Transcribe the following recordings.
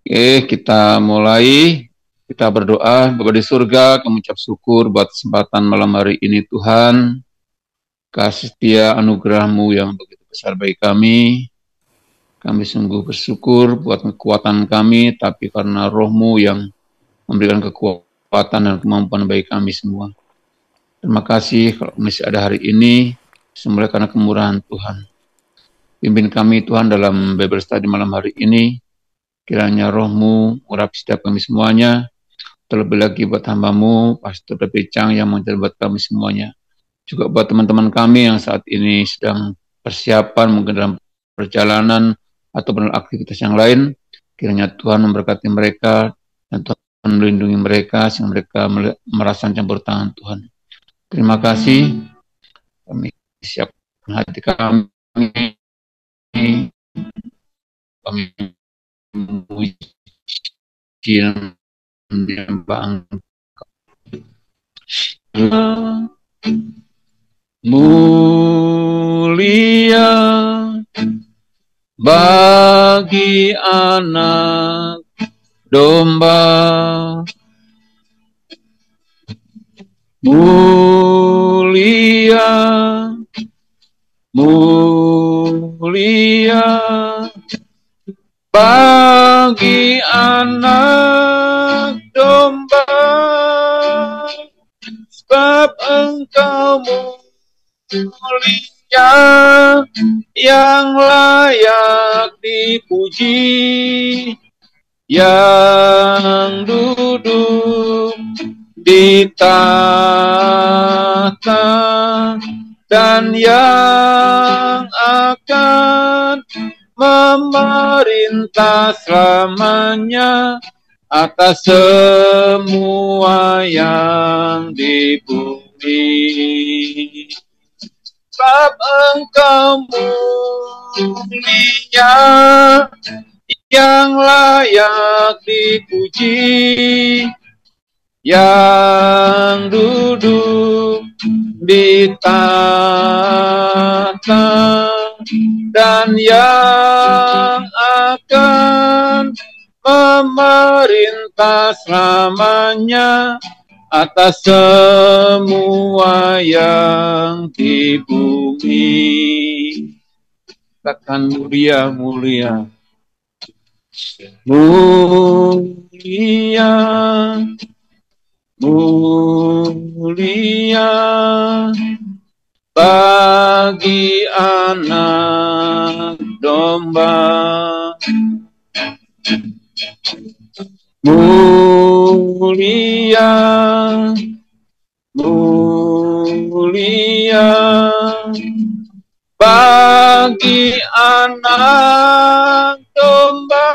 Oke, kita mulai. Kita berdoa. Bapa di surga, kami ucap syukur buat kesempatan malam hari ini Tuhan. Kasih setia anugerah-Mu yang begitu besar bagi kami. Kami sungguh bersyukur buat kekuatan kami, tapi karena Roh-Mu yang memberikan kekuatan dan kemampuan bagi kami semua. Terima kasih kalau masih ada hari ini, semula karena kemurahan Tuhan. Pimpin kami Tuhan dalam Bible Study malam hari ini. Kiranya Roh-Mu urapi setiap kami semuanya, terlebih lagi buat hamba-Mu, Pastor Pecang yang mengajar buat kami semuanya. Juga buat teman-teman kami yang saat ini sedang persiapan mungkin dalam perjalanan atau aktivitas yang lain. Kiranya Tuhan memberkati mereka dan Tuhan melindungi mereka sehingga mereka merasa campur tangan Tuhan. Terima kasih. Kami siapkan hati kami. Kami memuji dan menyembah mulia bagi anak domba, mulia, mulia bagi anak domba, sebab Engkau mulia yang layak dipuji, yang duduk di tahta dan yang akan memerintah selamanya atas semua yang di bumi. Sebab Engkau mulia yang layak dipuji, yang duduk di tahta dan yang akan memerintah selamanya atas semua yang di bumi. Katakan mulia, mulia, mulia, mulia bagi anak domba, mulia, mulia bagi anak domba,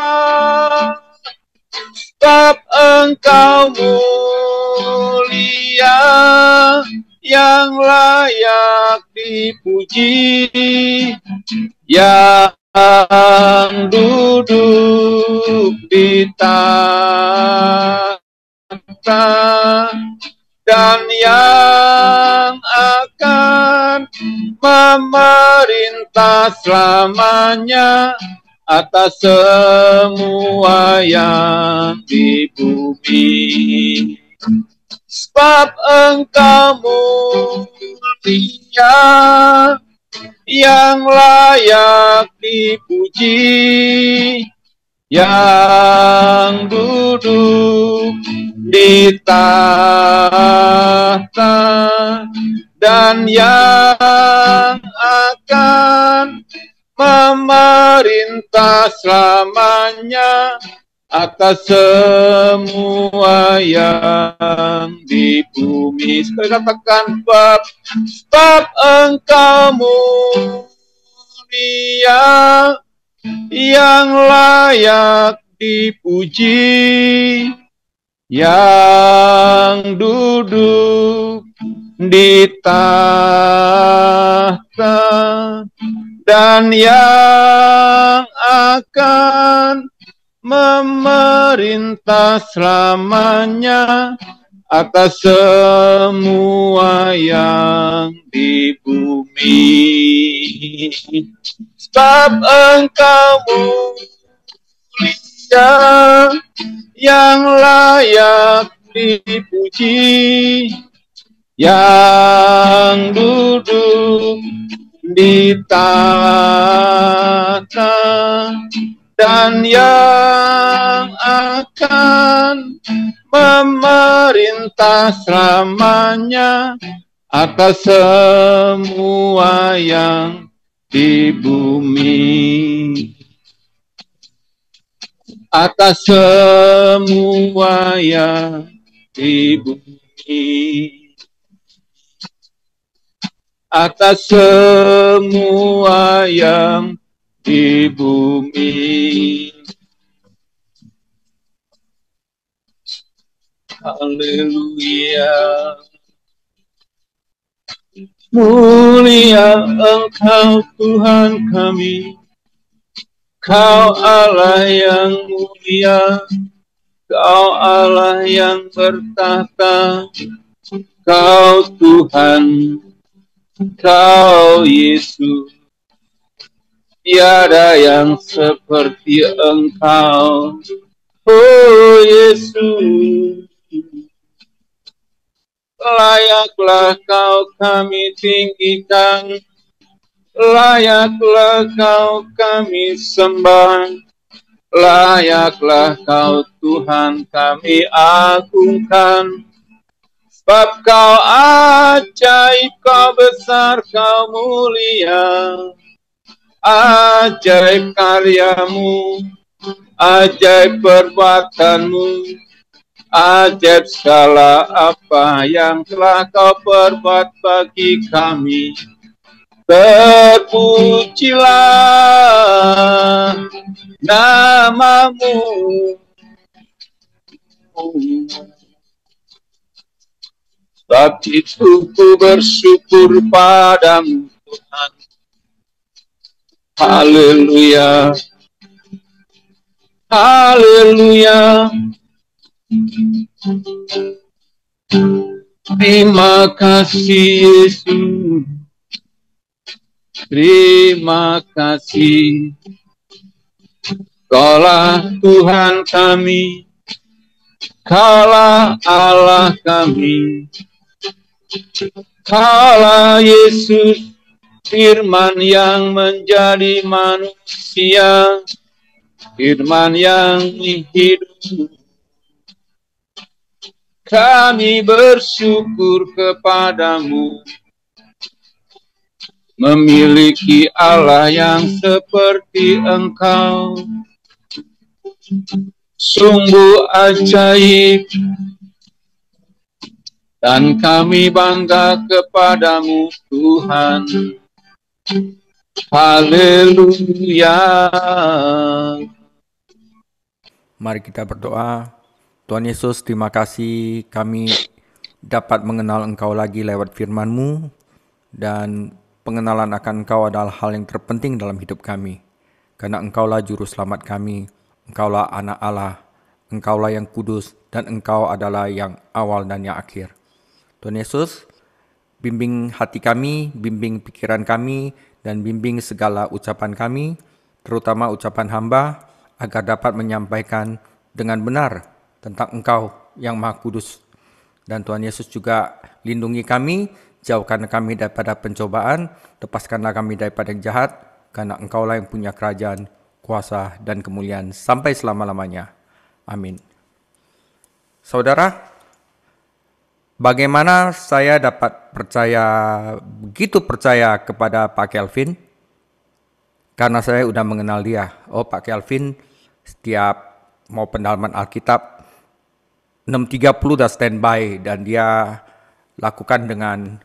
sebab Engkau mulia yang layak dipuji, yang duduk di tahta dan yang akan memerintah selamanya atas semua yang di bumi. Sebab Engkau mulia yang layak dipuji, yang duduk di tahta dan yang akan memerintah selamanya atas semua yang di bumi. Sekali katakan, sebab Engkau mulia yang layak dipuji, yang duduk di tahta dan yang akan memerintah selamanya atas semua yang di bumi. Sebab Engkau mulia Raja yang layak dipuji, yang duduk di tahta dan yang akan memerintah selamanya atas semua yang di bumi, atas semua yang di bumi, atas semua yang di bumi. Haleluya. Mulia Engkau Tuhan kami, Kau Allah yang mulia, Kau Allah yang bertahta, Kau Tuhan, Kau Yesus. Tiada yang seperti Engkau, oh Yesus. Layaklah Kau kami tinggikan, layaklah Kau kami sembah, layaklah Kau Tuhan kami agungkan. Sebab Kau ajaib, Kau besar, Kau mulia. Ajaib karyamu, ajaib perbuatanmu, ajaib segala apa yang telah Kau perbuat bagi kami. Terpujilah namamu. Sebab itu ku bersyukur padamu Tuhan. Haleluya. Haleluya. Terima kasih Yesus. Terima kasih. Kaulah Tuhan kami, Kaulah Allah kami, Kaulah Yesus, Firman yang menjadi manusia, Firman yang hidup. Kami bersyukur kepadamu, memiliki Allah yang seperti Engkau. Sungguh ajaib, dan kami bangga kepadamu Tuhan. Haleluya. Mari kita berdoa. Tuhan Yesus, terima kasih kami dapat mengenal Engkau lagi lewat firman-Mu, dan pengenalan akan Engkau adalah hal yang terpenting dalam hidup kami. Karena Engkaulah juru selamat kami, Engkaulah anak Allah, Engkaulah yang kudus, dan Engkau adalah yang awal dan yang akhir. Tuhan Yesus, bimbing hati kami, bimbing pikiran kami, dan bimbing segala ucapan kami, terutama ucapan hamba, agar dapat menyampaikan dengan benar tentang Engkau yang Maha Kudus. Dan Tuhan Yesus juga lindungi kami, jauhkan kami daripada pencobaan, lepaskanlah kami daripada yang jahat, karena Engkaulah yang punya kerajaan, kuasa, dan kemuliaan sampai selama-lamanya. Amin. Saudara, bagaimana saya dapat begitu percaya kepada Pak Kelvin? Karena saya sudah mengenal dia. Oh, Pak Kelvin setiap mau pendalaman Alkitab 6.30 udah standby, dan dia lakukan dengan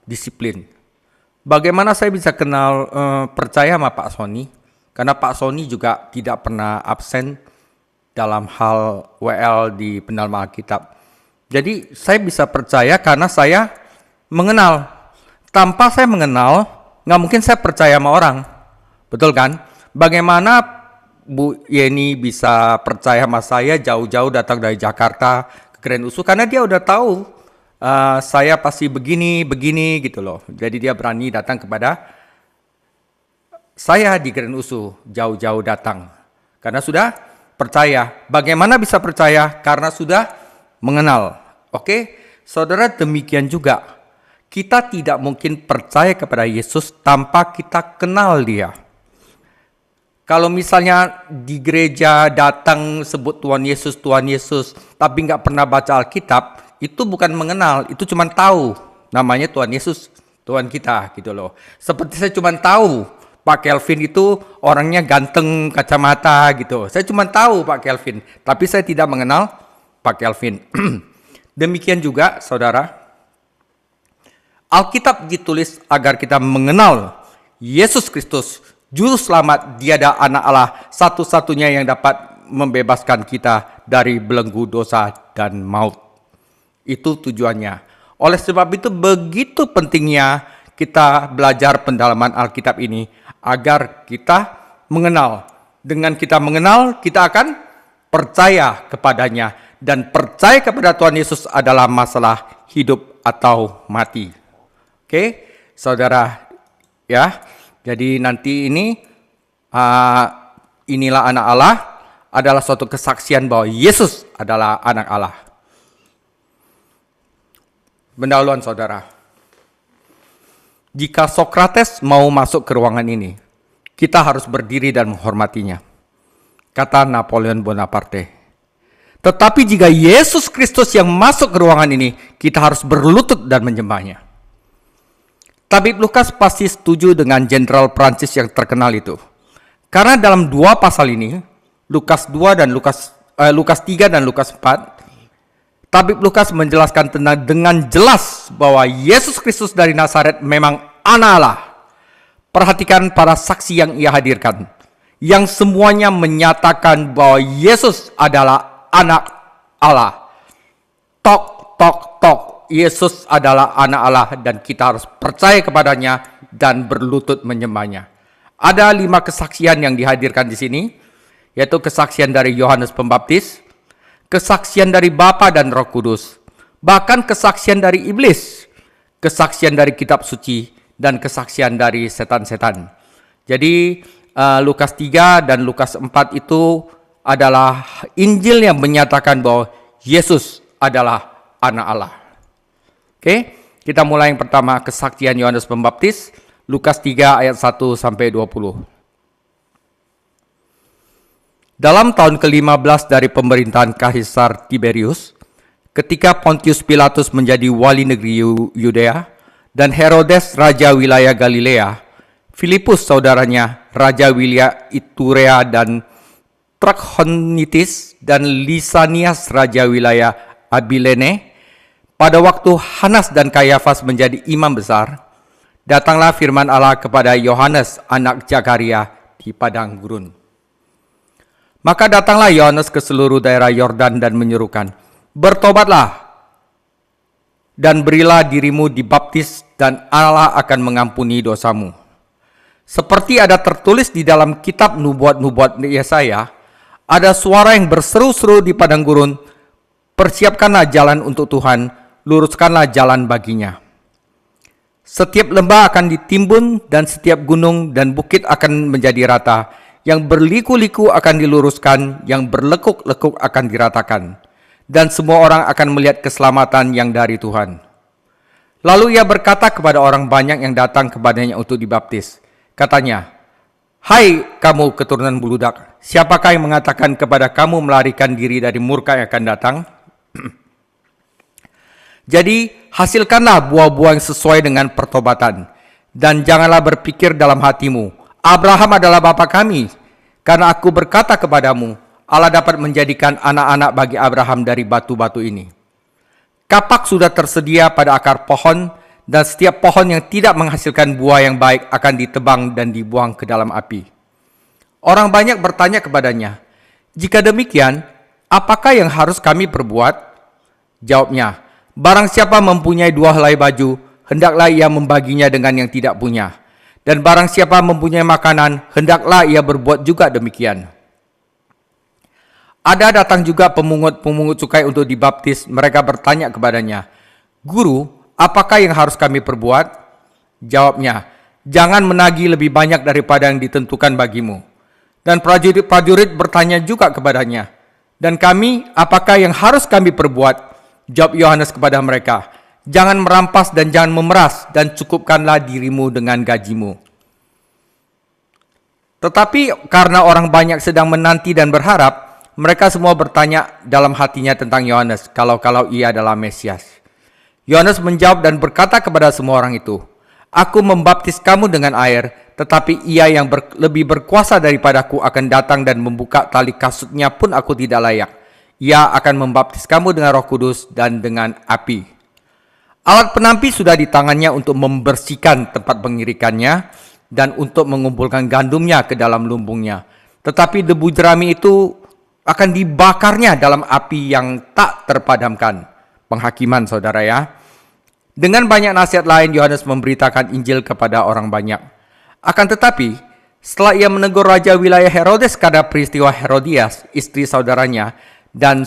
disiplin. Bagaimana saya bisa percaya sama Pak Sony? Karena Pak Sony juga tidak pernah absen dalam hal WL di pendalaman Alkitab. Jadi saya bisa percaya karena saya mengenal. Tanpa saya mengenal, nggak mungkin saya percaya sama orang. Betul kan? Bagaimana Bu Yeni bisa percaya sama saya jauh-jauh datang dari Jakarta ke Grand Usu? Karena dia udah tahu saya pasti begini gitu loh. Jadi dia berani datang kepada saya di Grand Usu, jauh-jauh datang. Karena sudah percaya. Bagaimana bisa percaya? Karena sudah mengenal. Oke, saudara, demikian juga. Kita tidak mungkin percaya kepada Yesus tanpa kita kenal Dia. Kalau misalnya di gereja datang sebut Tuhan Yesus, tapi nggak pernah baca Alkitab, itu bukan mengenal, itu cuma tahu namanya Tuhan Yesus, Tuhan kita gitu loh. Seperti saya cuma tahu Pak Kelvin itu orangnya ganteng, kacamata gitu. Saya cuma tahu Pak Kelvin, tapi saya tidak mengenal Pak Kelvin. Demikian juga saudara, Alkitab ditulis agar kita mengenal Yesus Kristus, Juru Selamat, Diada Anak Allah, satu-satunya yang dapat membebaskan kita dari belenggu dosa dan maut. Itu tujuannya. Oleh sebab itu begitu pentingnya kita belajar pendalaman Alkitab ini agar kita mengenal. Dengan kita mengenal, kita akan percaya kepadanya. Dan percaya kepada Tuhan Yesus adalah masalah hidup atau mati. Oke, saudara, ya. Jadi nanti ini, inilah anak Allah, adalah suatu kesaksian bahwa Yesus adalah anak Allah. Pendahuluan saudara. Jika Sokrates mau masuk ke ruangan ini, kita harus berdiri dan menghormatinya. Kata Napoleon Bonaparte. Tetapi jika Yesus Kristus yang masuk ke ruangan ini, kita harus berlutut dan menyembahnya. Tabib Lukas pasti setuju dengan Jenderal Prancis yang terkenal itu. Karena dalam dua pasal ini, Lukas 3 dan Lukas 4, Tabib Lukas menjelaskan dengan jelas bahwa Yesus Kristus dari Nazaret memang anak Allah. Perhatikan para saksi yang ia hadirkan, yang semuanya menyatakan bahwa Yesus adalah anak Allah. Tok, tok, tok. Yesus adalah anak Allah dan kita harus percaya kepadanya dan berlutut menyembahnya. Ada 5 kesaksian yang dihadirkan di sini, yaitu kesaksian dari Yohanes Pembaptis, kesaksian dari Bapa dan Roh Kudus, bahkan kesaksian dari iblis, kesaksian dari kitab suci, dan kesaksian dari setan-setan. Jadi Lukas 3 dan Lukas 4 itu adalah Injil yang menyatakan bahwa Yesus adalah anak Allah. Oke, kita mulai yang pertama, kesaksian Yohanes Pembaptis, Lukas 3 ayat 1 sampai 20. Dalam tahun ke-15 dari pemerintahan Kaisar Tiberius, ketika Pontius Pilatus menjadi wali negeri Yudea dan Herodes raja wilayah Galilea, Filipus saudaranya raja wilayah Iturea dan Trachonitis dan Lisanias raja wilayah Abilene. Pada waktu Hanas dan Kayafas menjadi imam besar, datanglah firman Allah kepada Yohanes anak Zakaria di padang gurun. Maka datanglah Yohanes ke seluruh daerah Yordan dan menyerukan, bertobatlah dan berilah dirimu dibaptis dan Allah akan mengampuni dosamu. Seperti ada tertulis di dalam kitab nubuat-nubuat Yesaya, ada suara yang berseru-seru di padang gurun, persiapkanlah jalan untuk Tuhan, luruskanlah jalan baginya. Setiap lembah akan ditimbun dan setiap gunung dan bukit akan menjadi rata. Yang berliku-liku akan diluruskan, yang berlekuk-lekuk akan diratakan. Dan semua orang akan melihat keselamatan yang dari Tuhan. Lalu ia berkata kepada orang banyak yang datang kepadanya untuk dibaptis. Katanya, hai kamu keturunan buludak, siapakah yang mengatakan kepada kamu melarikan diri dari murka yang akan datang? Jadi hasilkanlah buah-buah yang sesuai dengan pertobatan. Dan janganlah berpikir dalam hatimu, Abraham adalah bapa kami. Karena aku berkata kepadamu, Allah dapat menjadikan anak-anak bagi Abraham dari batu-batu ini. Kapak sudah tersedia pada akar pohon, dan setiap pohon yang tidak menghasilkan buah yang baik akan ditebang dan dibuang ke dalam api. Orang banyak bertanya kepadanya, jika demikian, apakah yang harus kami perbuat? Jawabnya, barang siapa mempunyai 2 helai baju, hendaklah ia membaginya dengan yang tidak punya. Dan barang siapa mempunyai makanan, hendaklah ia berbuat juga demikian. Ada datang juga pemungut-pemungut cukai untuk dibaptis. Mereka bertanya kepadanya, Guru, apakah yang harus kami perbuat? Jawabnya, jangan menagih lebih banyak daripada yang ditentukan bagimu. Dan prajurit-prajurit bertanya juga kepadanya, "Dan kami, apakah yang harus kami perbuat?" Jawab Yohanes kepada mereka, "Jangan merampas dan jangan memeras, dan cukupkanlah dirimu dengan gajimu." Tetapi karena orang banyak sedang menanti dan berharap, mereka semua bertanya dalam hatinya tentang Yohanes, kalau ia adalah Mesias. Yohanes menjawab dan berkata kepada semua orang itu, "Aku membaptis kamu dengan air, tetapi ia yang lebih berkuasa daripadaku akan datang dan membuka tali kasutnya pun aku tidak layak. Ia akan membaptis kamu dengan Roh Kudus dan dengan api." Alat penampi sudah di tangannya untuk membersihkan tempat pengirikannya dan untuk mengumpulkan gandumnya ke dalam lumbungnya. Tetapi debu jerami itu akan dibakarnya dalam api yang tak terpadamkan. Penghakiman, saudara ya. Dengan banyak nasihat lain, Yohanes memberitakan Injil kepada orang banyak. Akan tetapi, setelah ia menegur raja wilayah Herodes karena peristiwa Herodias, istri saudaranya, dan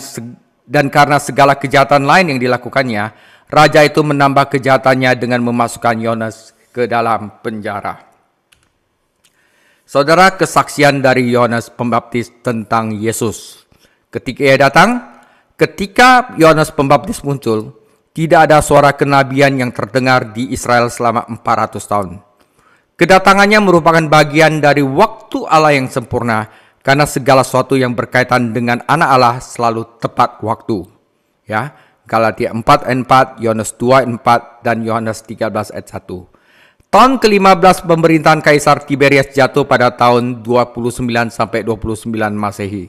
karena segala kejahatan lain yang dilakukannya, raja itu menambah kejahatannya dengan memasukkan Yohanes ke dalam penjara. Saudara, kesaksian dari Yohanes Pembaptis tentang Yesus. Ketika Yohanes Pembaptis muncul, tidak ada suara kenabian yang terdengar di Israel selama 400 tahun. Kedatangannya merupakan bagian dari waktu Allah yang sempurna, karena segala sesuatu yang berkaitan dengan anak Allah selalu tepat waktu. Ya, Galatia 4 ayat 4, Yohanes 2 ayat 4, dan Yohanes 13 ayat 1. Tahun ke-15 pemerintahan Kaisar Tiberias jatuh pada tahun 29 sampai 29 Masehi.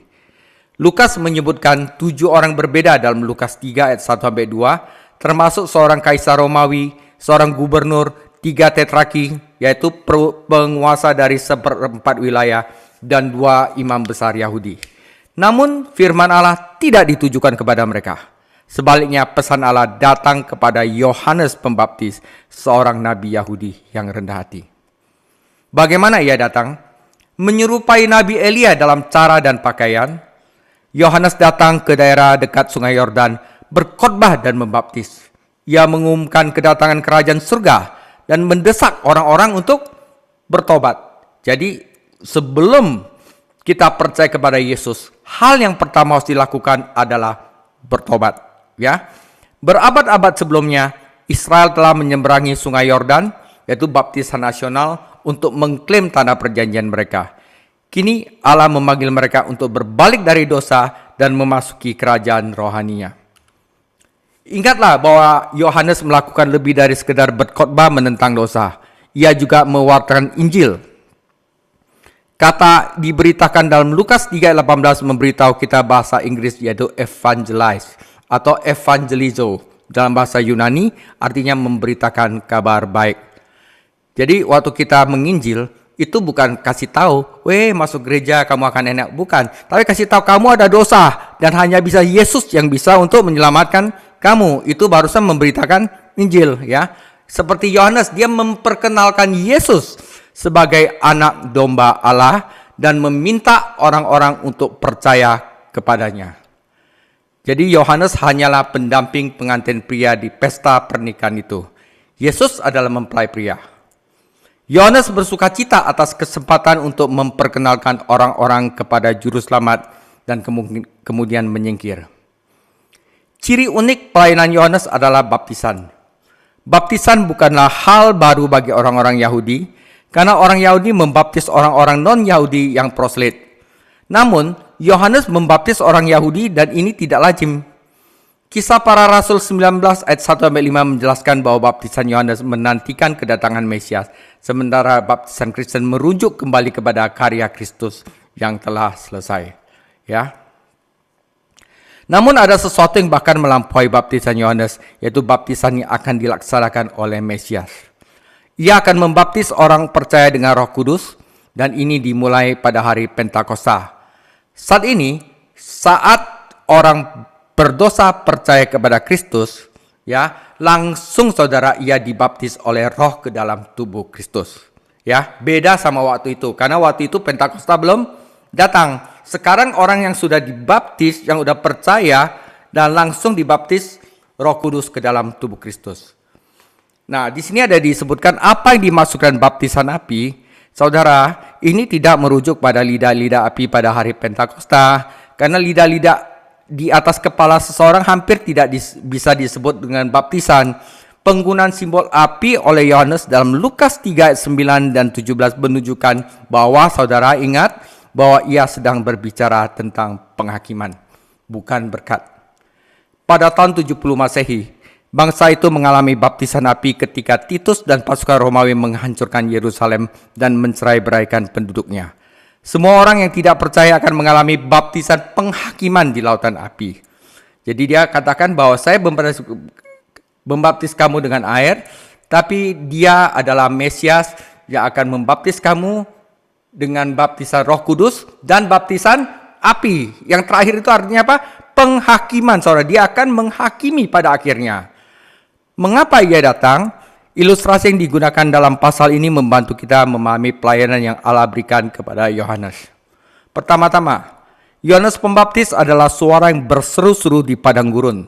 Lukas menyebutkan 7 orang berbeda dalam Lukas 3 ayat 1 sampai 2, termasuk seorang kaisar Romawi, seorang gubernur, 3 tetrarki, yaitu penguasa dari 1/4 wilayah, dan 2 imam besar Yahudi. Namun firman Allah tidak ditujukan kepada mereka. Sebaliknya pesan Allah datang kepada Yohanes Pembaptis, seorang nabi Yahudi yang rendah hati. Bagaimana ia datang? Menyerupai Nabi Elia dalam cara dan pakaian. Yohanes datang ke daerah dekat Sungai Yordan, berkhotbah dan membaptis. Ia mengumumkan kedatangan kerajaan surga dan mendesak orang-orang untuk bertobat. Jadi sebelum kita percaya kepada Yesus, hal yang pertama harus dilakukan adalah bertobat. Ya, berabad-abad sebelumnya Israel telah menyeberangi Sungai Yordan, yaitu baptisan nasional, untuk mengklaim tanah perjanjian mereka. Kini Allah memanggil mereka untuk berbalik dari dosa dan memasuki kerajaan rohaninya. Ingatlah bahwa Yohanes melakukan lebih dari sekedar berkhotbah menentang dosa. Ia juga mewartakan Injil. Kata diberitakan dalam Lukas 3:18 memberitahu kita bahasa Inggris, yaitu evangelize atau evangelizo. Dalam bahasa Yunani artinya memberitakan kabar baik. Jadi waktu kita menginjil, itu bukan kasih tahu, masuk gereja kamu akan enak, bukan. Tapi kasih tahu kamu ada dosa dan hanya bisa Yesus yang bisa untuk menyelamatkan kamu. Itu barusan memberitakan Injil, ya. Seperti Yohanes, dia memperkenalkan Yesus sebagai anak domba Allah dan meminta orang-orang untuk percaya kepadanya. Jadi Yohanes hanyalah pendamping pengantin pria di pesta pernikahan itu. Yesus adalah mempelai pria. Yohanes bersuka cita atas kesempatan untuk memperkenalkan orang-orang kepada juru selamat dan kemudian menyingkir. Ciri unik pelayanan Yohanes adalah baptisan. Baptisan bukanlah hal baru bagi orang-orang Yahudi, karena orang Yahudi membaptis orang-orang non-Yahudi yang proselyt. Namun, Yohanes membaptis orang Yahudi dan ini tidak lazim. Kisah Para Rasul 19 ayat 1-5 menjelaskan bahwa baptisan Yohanes menantikan kedatangan Mesias, sementara baptisan Kristen merujuk kembali kepada karya Kristus yang telah selesai. Ya. Namun ada sesuatu yang bahkan melampaui baptisan Yohanes, yaitu baptisan yang akan dilaksanakan oleh Mesias. Ia akan membaptis orang percaya dengan Roh Kudus, dan ini dimulai pada hari Pentakosta. Saat ini, saat orang berdosa percaya kepada Kristus, ya, langsung saudara ia dibaptis oleh Roh ke dalam tubuh Kristus. Ya, beda sama waktu itu, karena waktu itu Pentakosta belum datang. Sekarang orang yang sudah dibaptis, yang sudah percaya dan langsung dibaptis Roh Kudus ke dalam tubuh Kristus. Nah, di sini ada disebutkan apa yang dimasukkan baptisan api. Saudara, ini tidak merujuk pada lidah-lidah api pada hari Pentakosta, karena lidah-lidah di atas kepala seseorang hampir tidak bisa disebut dengan baptisan. Penggunaan simbol api oleh Yohanes dalam Lukas 3 ayat 9 dan 17 menunjukkan bahwa saudara ingat bahwa ia sedang berbicara tentang penghakiman, bukan berkat. Pada tahun 70 Masehi, bangsa itu mengalami baptisan api ketika Titus dan pasukan Romawi menghancurkan Yerusalem dan mencerai-beraikan penduduknya. Semua orang yang tidak percaya akan mengalami baptisan penghakiman di lautan api. Jadi dia katakan bahwa saya membaptis kamu dengan air, tapi dia adalah Mesias yang akan membaptis kamu dengan baptisan Roh Kudus dan baptisan api. Yang terakhir itu artinya apa? Penghakiman, saudara. Dia akan menghakimi pada akhirnya. Mengapa ia datang? Ilustrasi yang digunakan dalam pasal ini membantu kita memahami pelayanan yang Allah berikan kepada Yohanes. Pertama-tama, Yohanes Pembaptis adalah suara yang berseru-seru di padang gurun.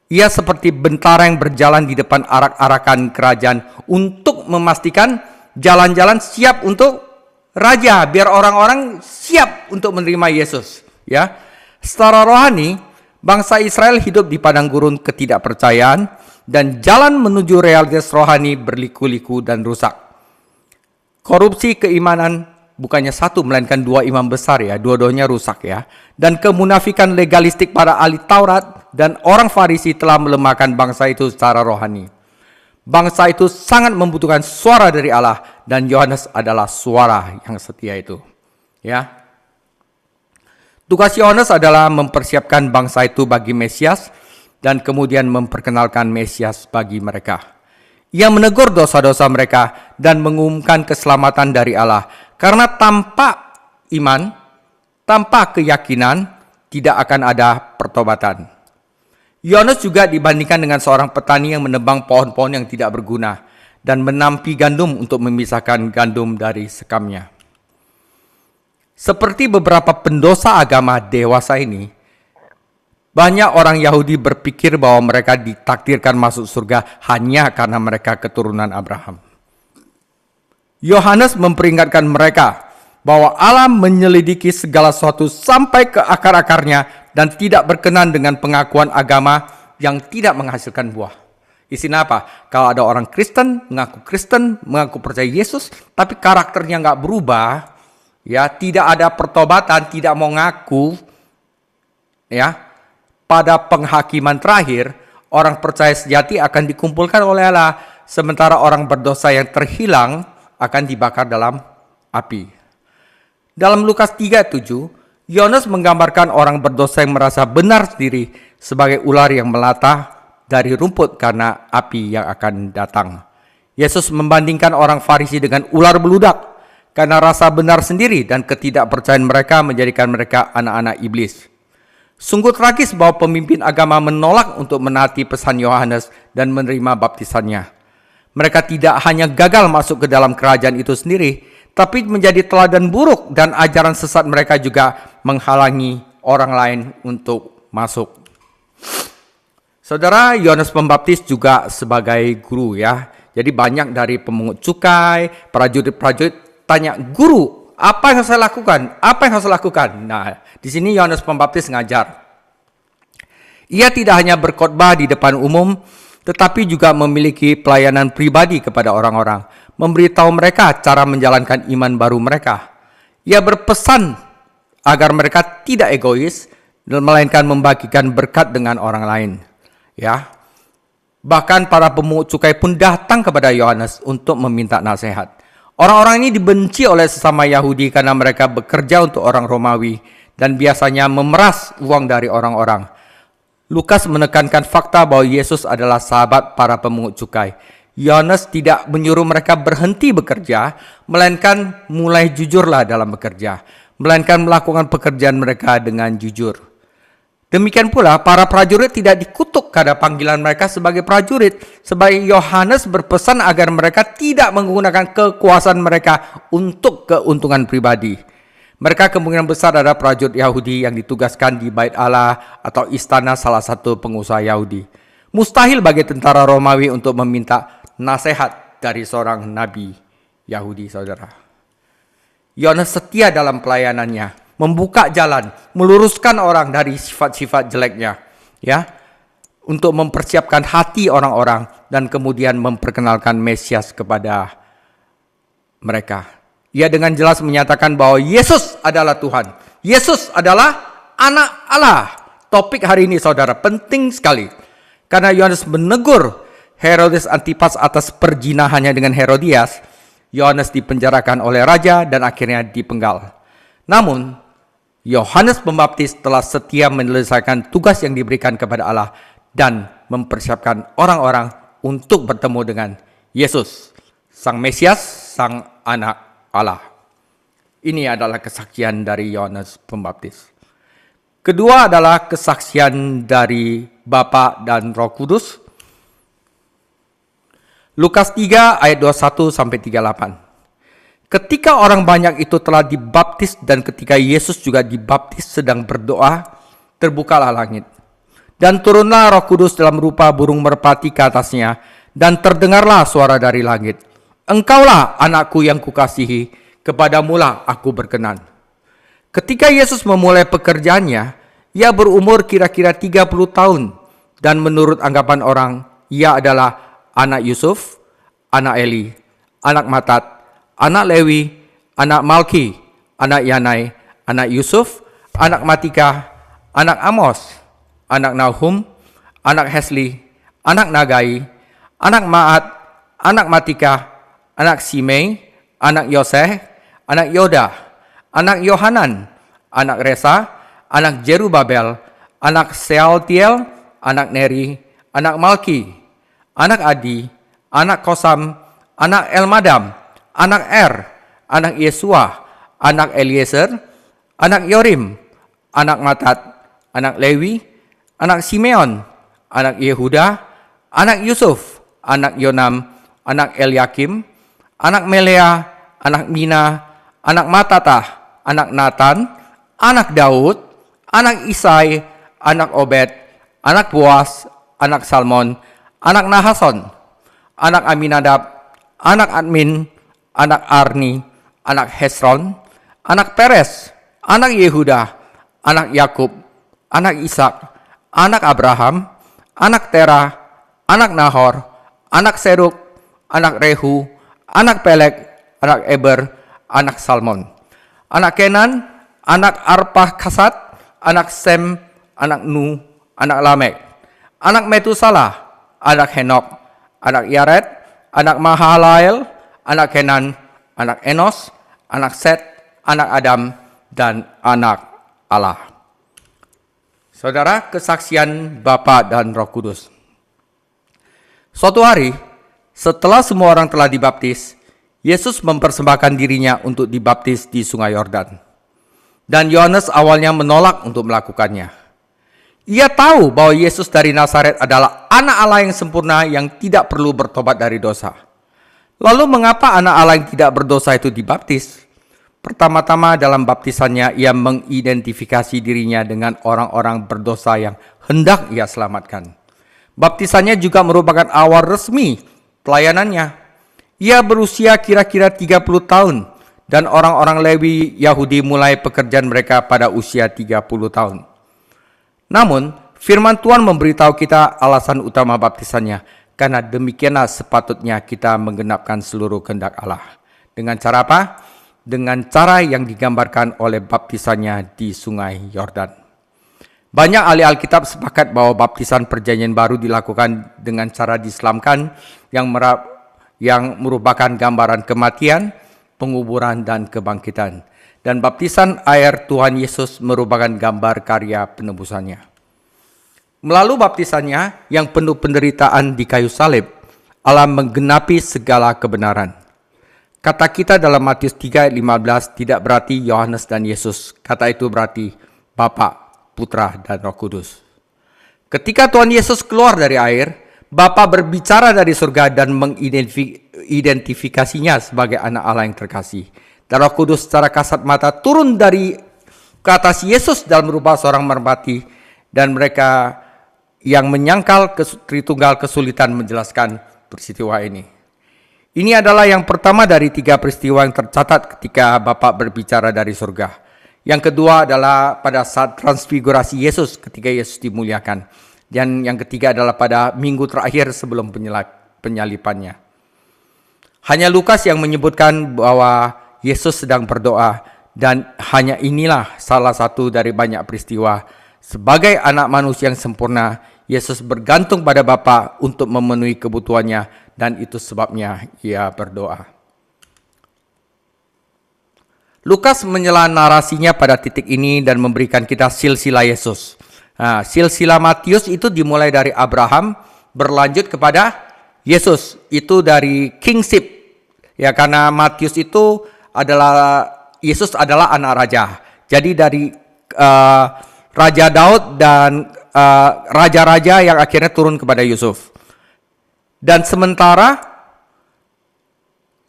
Ia seperti bentara yang berjalan di depan arak-arakan kerajaan untuk memastikan jalan-jalan siap untuk raja, biar orang-orang siap untuk menerima Yesus. Ya, secara rohani, bangsa Israel hidup di padang gurun ketidakpercayaan dan jalan menuju realitas rohani berliku-liku dan rusak. Korupsi keimanan bukannya satu melainkan dua imam besar ya, dua-duanya rusak ya. Dan kemunafikan legalistik para ahli Taurat dan orang Farisi telah melemahkan bangsa itu secara rohani. Bangsa itu sangat membutuhkan suara dari Allah dan Yohanes adalah suara yang setia itu. Ya. Tugas Yohanes adalah mempersiapkan bangsa itu bagi Mesias dan kemudian memperkenalkan Mesias bagi mereka. Ia menegur dosa-dosa mereka dan mengumumkan keselamatan dari Allah. Karena tanpa iman, tanpa keyakinan, tidak akan ada pertobatan. Yohanes juga dibandingkan dengan seorang petani yang menebang pohon-pohon yang tidak berguna dan menampi gandum untuk memisahkan gandum dari sekamnya. Seperti beberapa pendosa agama dewasa ini, banyak orang Yahudi berpikir bahwa mereka ditakdirkan masuk surga hanya karena mereka keturunan Abraham. Yohanes memperingatkan mereka bahwa Allah menyelidiki segala sesuatu sampai ke akar-akarnya dan tidak berkenan dengan pengakuan agama yang tidak menghasilkan buah. Isinya apa? Kalau ada orang Kristen, mengaku percaya Yesus, tapi karakternya nggak berubah, ya, tidak ada pertobatan, tidak mau ngaku, ya, pada penghakiman terakhir, orang percaya sejati akan dikumpulkan oleh Allah, sementara orang berdosa yang terhilang akan dibakar dalam api. Dalam Lukas 3:7, Yohanes menggambarkan orang berdosa yang merasa benar sendiri sebagai ular yang melata dari rumput karena api yang akan datang. Yesus membandingkan orang Farisi dengan ular beludak karena rasa benar sendiri dan ketidakpercayaan mereka menjadikan mereka anak-anak iblis. Sungguh tragis bahwa pemimpin agama menolak untuk menaati pesan Yohanes dan menerima baptisannya. Mereka tidak hanya gagal masuk ke dalam kerajaan itu sendiri, tapi menjadi teladan buruk dan ajaran sesat mereka juga menghalangi orang lain untuk masuk. Saudara, Yohanes Pembaptis juga sebagai guru ya. Jadi banyak dari pemungut cukai, prajurit-prajurit tanya, "Guru, apa yang harus saya lakukan? Apa yang harus saya lakukan?" Nah, di sini Yohanes Pembaptis ngajar. Ia tidak hanya berkhotbah di depan umum, tetapi juga memiliki pelayanan pribadi kepada orang-orang, memberitahu mereka cara menjalankan iman baru mereka. Ia berpesan agar mereka tidak egois, melainkan membagikan berkat dengan orang lain. Ya, bahkan para pemungut cukai pun datang kepada Yohanes untuk meminta nasihat. Orang-orang ini dibenci oleh sesama Yahudi karena mereka bekerja untuk orang Romawi dan biasanya memeras uang dari orang-orang. Lukas menekankan fakta bahwa Yesus adalah sahabat para pemungut cukai. Yohanes tidak menyuruh mereka berhenti bekerja, melainkan mulai jujurlah dalam bekerja, melainkan melakukan pekerjaan mereka dengan jujur. Demikian pula para prajurit tidak dikutuk karena panggilan mereka sebagai prajurit, sebab Yohanes berpesan agar mereka tidak menggunakan kekuasaan mereka untuk keuntungan pribadi. Mereka kemungkinan besar adalah prajurit Yahudi yang ditugaskan di Bait Allah atau istana salah satu pengusaha Yahudi. Mustahil bagi tentara Romawi untuk meminta nasihat dari seorang nabi Yahudi, saudara. Yohanes setia dalam pelayanannya, membuka jalan, meluruskan orang dari sifat-sifat jeleknya, ya, untuk mempersiapkan hati orang-orang dan kemudian memperkenalkan Mesias kepada mereka. Ia dengan jelas menyatakan bahwa Yesus adalah Tuhan. Yesus adalah anak Allah. Topik hari ini, saudara, penting sekali. Karena Yohanes menegur Herodes Antipas atas perzinahannya dengan Herodias, Yohanes dipenjarakan oleh raja dan akhirnya dipenggal. Namun, Yohanes Pembaptis telah setia menyelesaikan tugas yang diberikan kepada Allah dan mempersiapkan orang-orang untuk bertemu dengan Yesus, Sang Mesias, Sang Anak Allah. Ini adalah kesaksian dari Yohanes Pembaptis. Kedua adalah kesaksian dari Bapa dan Roh Kudus. Lukas 3 ayat 21 sampai 38. Ketika orang banyak itu telah dibaptis dan ketika Yesus juga dibaptis sedang berdoa, terbukalah langit. Dan turunlah Roh Kudus dalam rupa burung merpati ke atasnya, dan terdengarlah suara dari langit. Engkaulah anakku yang kukasihi, kepadamulah aku berkenan. Ketika Yesus memulai pekerjaannya, ia berumur kira-kira 30 tahun, dan menurut anggapan orang, ia adalah anak Yusuf, anak Eli, anak Matat, anak Lewi, anak Malki, anak Yanai, anak Yusuf, anak Matika, anak Amos, anak Nahum, anak Hesli, anak Nagai, anak Maat, anak Matika, anak Simei, anak Yoseh, anak Yoda, anak Yohanan, anak Resa, anak Jerubabel, anak Sealtiel, anak Neri, anak Malki, anak Adi, anak Kosam, anak Elmadam, anak anak Yesua, anak Eliezer, anak Yorim, anak Matat, anak Lewi, anak Simeon, anak Yehuda, anak Yusuf, anak Yonam, anak Eliakim, anak Melea, anak Mina, anak Matatah, anak Natan, anak Daud, anak Isai, anak Obed, anak Boas, anak Salmon, anak Nahason, anak Aminadab, anak Admin, anak Arni, anak Hesron, anak Peres, anak Yehuda, anak Yakub, anak Ishak, anak Abraham, anak Terah, anak Nahor, anak Seruk, anak Rehu, anak Pelek, anak Eber, anak Salmon, anak Kenan, anak Arpakasad, anak Sem, anak Nu, anak Lamek, anak Metusalah, anak Henok, anak Yared, anak Mahalael, anak Kenan, anak Enos, anak Set, anak Adam, dan anak Allah. Saudara, kesaksian Bapa dan Roh Kudus. Suatu hari, setelah semua orang telah dibaptis, Yesus mempersembahkan dirinya untuk dibaptis di Sungai Yordan. Dan Yohanes awalnya menolak untuk melakukannya. Ia tahu bahwa Yesus dari Nazaret adalah anak Allah yang sempurna yang tidak perlu bertobat dari dosa. Lalu mengapa anak Allah yang tidak berdosa itu dibaptis? Pertama-tama dalam baptisannya ia mengidentifikasi dirinya dengan orang-orang berdosa yang hendak ia selamatkan. Baptisannya juga merupakan awal resmi pelayanannya. Ia berusia kira-kira 30 tahun dan orang-orang Lewi Yahudi mulai pekerjaan mereka pada usia 30 tahun. Namun, firman Tuhan memberitahu kita alasan utama baptisannya, karena demikianlah sepatutnya kita menggenapkan seluruh kehendak Allah. Dengan cara apa? Dengan cara yang digambarkan oleh baptisannya di Sungai Yordan. Banyak ahli Alkitab sepakat bahwa baptisan perjanjian baru dilakukan dengan cara diselamkan yang merupakan gambaran kematian, penguburan, dan kebangkitan. Dan baptisan air Tuhan Yesus merupakan gambar karya penebusannya. Melalui baptisannya yang penuh penderitaan di kayu salib, Allah menggenapi segala kebenaran. Kata kita dalam Matius 3 ayat 15 tidak berarti Yohanes dan Yesus. Kata itu berarti Bapa, Putra, dan Roh Kudus. Ketika Tuhan Yesus keluar dari air, Bapa berbicara dari surga dan mengidentifikasinya sebagai anak Allah yang terkasih. Dan Roh Kudus secara kasat mata turun dari ke atas Yesus dalam rupa seorang merpati, dan mereka yang menyangkal Tritunggal kesulitan menjelaskan peristiwa ini. Ini adalah yang pertama dari 3 peristiwa yang tercatat ketika Bapa berbicara dari surga. Yang kedua adalah pada saat transfigurasi Yesus ketika Yesus dimuliakan. Dan yang ketiga adalah pada minggu terakhir sebelum penyalipannya. Hanya Lukas yang menyebutkan bahwa Yesus sedang berdoa, dan hanya inilah salah satu dari banyak peristiwa. Sebagai anak manusia yang sempurna, Yesus bergantung pada Bapa untuk memenuhi kebutuhannya, dan itu sebabnya ia berdoa. Lukas menyela narasinya pada titik ini dan memberikan kita silsilah Yesus. Silsilah Matius itu dimulai dari Abraham, berlanjut kepada Yesus. Itu dari kingship. Ya, karena Matius itu adalah, Yesus adalah anak raja. Jadi dari Raja Daud dan raja-raja yang akhirnya turun kepada Yusuf. Dan sementara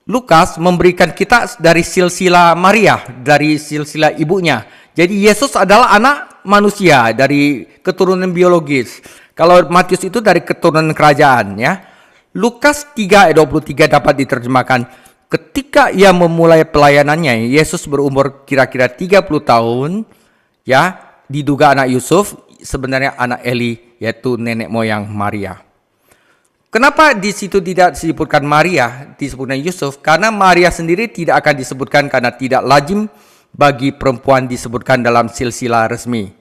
Lukas memberikan kita dari silsilah Maria, dari silsilah ibunya. Jadi Yesus adalah anak manusia dari keturunan biologis. Kalau Matius itu dari keturunan kerajaan, ya. Lukas 3 ayat 23 dapat diterjemahkan, ketika ia memulai pelayanannya, Yesus berumur kira-kira 30 tahun, ya, diduga anak Yusuf, sebenarnya anak Eli, yaitu nenek moyang Maria. Kenapa di situ tidak disebutkan Maria, disebutkan Yusuf? Karena Maria sendiri tidak akan disebutkan karena tidak lazim bagi perempuan disebutkan dalam silsilah resmi.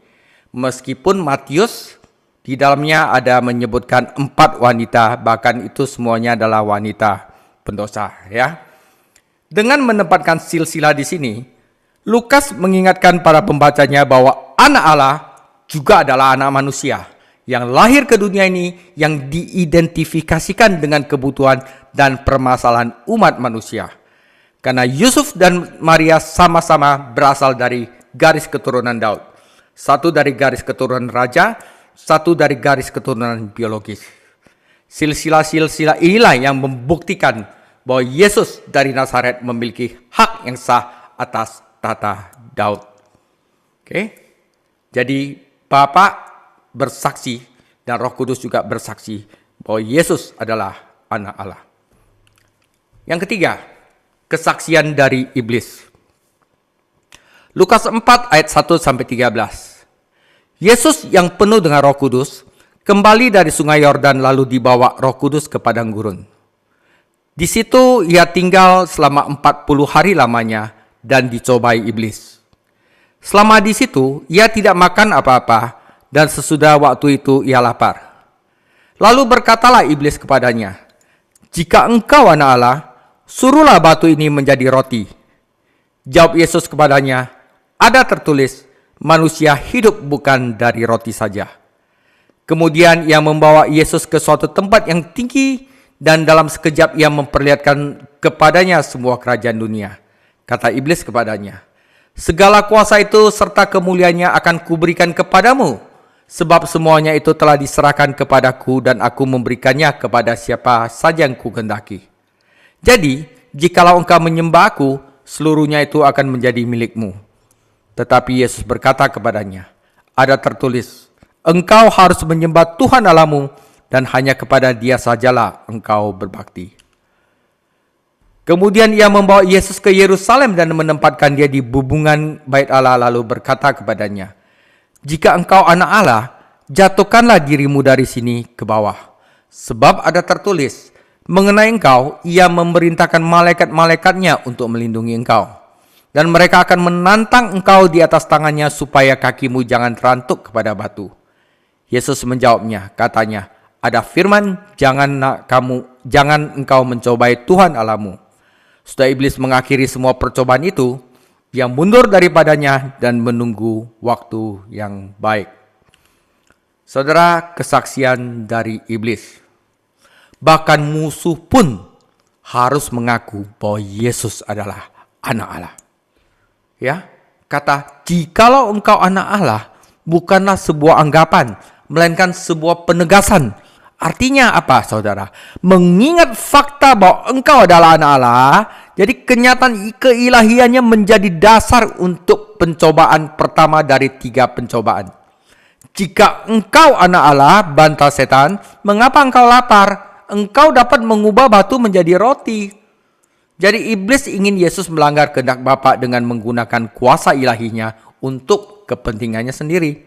Meskipun Matius di dalamnya ada menyebutkan 4 wanita, bahkan itu semuanya adalah wanita pendosa, ya. Dengan menempatkan silsilah di sini, Lukas mengingatkan para pembacanya bahwa anak Allah juga adalah anak manusia yang lahir ke dunia ini, yang diidentifikasikan dengan kebutuhan dan permasalahan umat manusia. Karena Yusuf dan Maria sama-sama berasal dari garis keturunan Daud. Satu dari garis keturunan raja, satu dari garis keturunan biologis. Silsilah-silsilah inilah yang membuktikan bahwa Yesus dari Nazaret memiliki hak yang sah atas tata Daud. Oke? Jadi Bapa bersaksi dan Roh Kudus juga bersaksi bahwa Yesus adalah anak Allah. Yang ketiga, kesaksian dari iblis. Lukas 4 ayat 1 sampai 13. Yesus yang penuh dengan Roh Kudus kembali dari Sungai Yordan lalu dibawa Roh Kudus ke padang gurun. Di situ ia tinggal selama 40 hari lamanya dan dicobai iblis. Selama di situ ia tidak makan apa-apa, dan sesudah waktu itu ia lapar. Lalu berkatalah iblis kepadanya, "Jika engkau anak Allah, suruhlah batu ini menjadi roti." Jawab Yesus kepadanya, "Ada tertulis, manusia hidup bukan dari roti saja." Kemudian ia membawa Yesus ke suatu tempat yang tinggi, dan dalam sekejap ia memperlihatkan kepadanya semua kerajaan dunia. Kata iblis kepadanya, "Segala kuasa itu serta kemuliaannya akan kuberikan kepadamu, sebab semuanya itu telah diserahkan kepadaku dan aku memberikannya kepada siapa saja yang kukehendaki. Jadi, jikalau engkau menyembah aku, seluruhnya itu akan menjadi milikmu." Tetapi Yesus berkata kepadanya, "Ada tertulis, engkau harus menyembah Tuhan Allahmu, dan hanya kepada Dia sajalah engkau berbakti." Kemudian ia membawa Yesus ke Yerusalem dan menempatkan dia di bubungan bait Allah, lalu berkata kepadanya, "Jika engkau anak Allah, jatuhkanlah dirimu dari sini ke bawah. Sebab ada tertulis, mengenai engkau, ia memerintahkan malaikat-malaikatnya untuk melindungi engkau. Dan mereka akan menantang engkau di atas tangannya supaya kakimu jangan terantuk kepada batu." Yesus menjawabnya, katanya, "Ada firman, jangan engkau mencobai Tuhan Allahmu." Setelah iblis mengakhiri semua percobaan itu, dia mundur daripadanya dan menunggu waktu yang baik. Saudara, kesaksian dari iblis. Bahkan musuh pun harus mengaku bahwa Yesus adalah anak Allah. Ya, kata, "Jikalau engkau anak Allah," bukanlah sebuah anggapan, melainkan sebuah penegasan. Artinya apa, saudara? Mengingat fakta bahwa engkau adalah anak Allah, jadi kenyataan keilahiannya menjadi dasar untuk pencobaan pertama dari 3 pencobaan. "Jika engkau anak Allah," bantah setan, "mengapa engkau lapar? Engkau dapat mengubah batu menjadi roti." Jadi iblis ingin Yesus melanggar kehendak Bapa dengan menggunakan kuasa ilahinya untuk kepentingannya sendiri.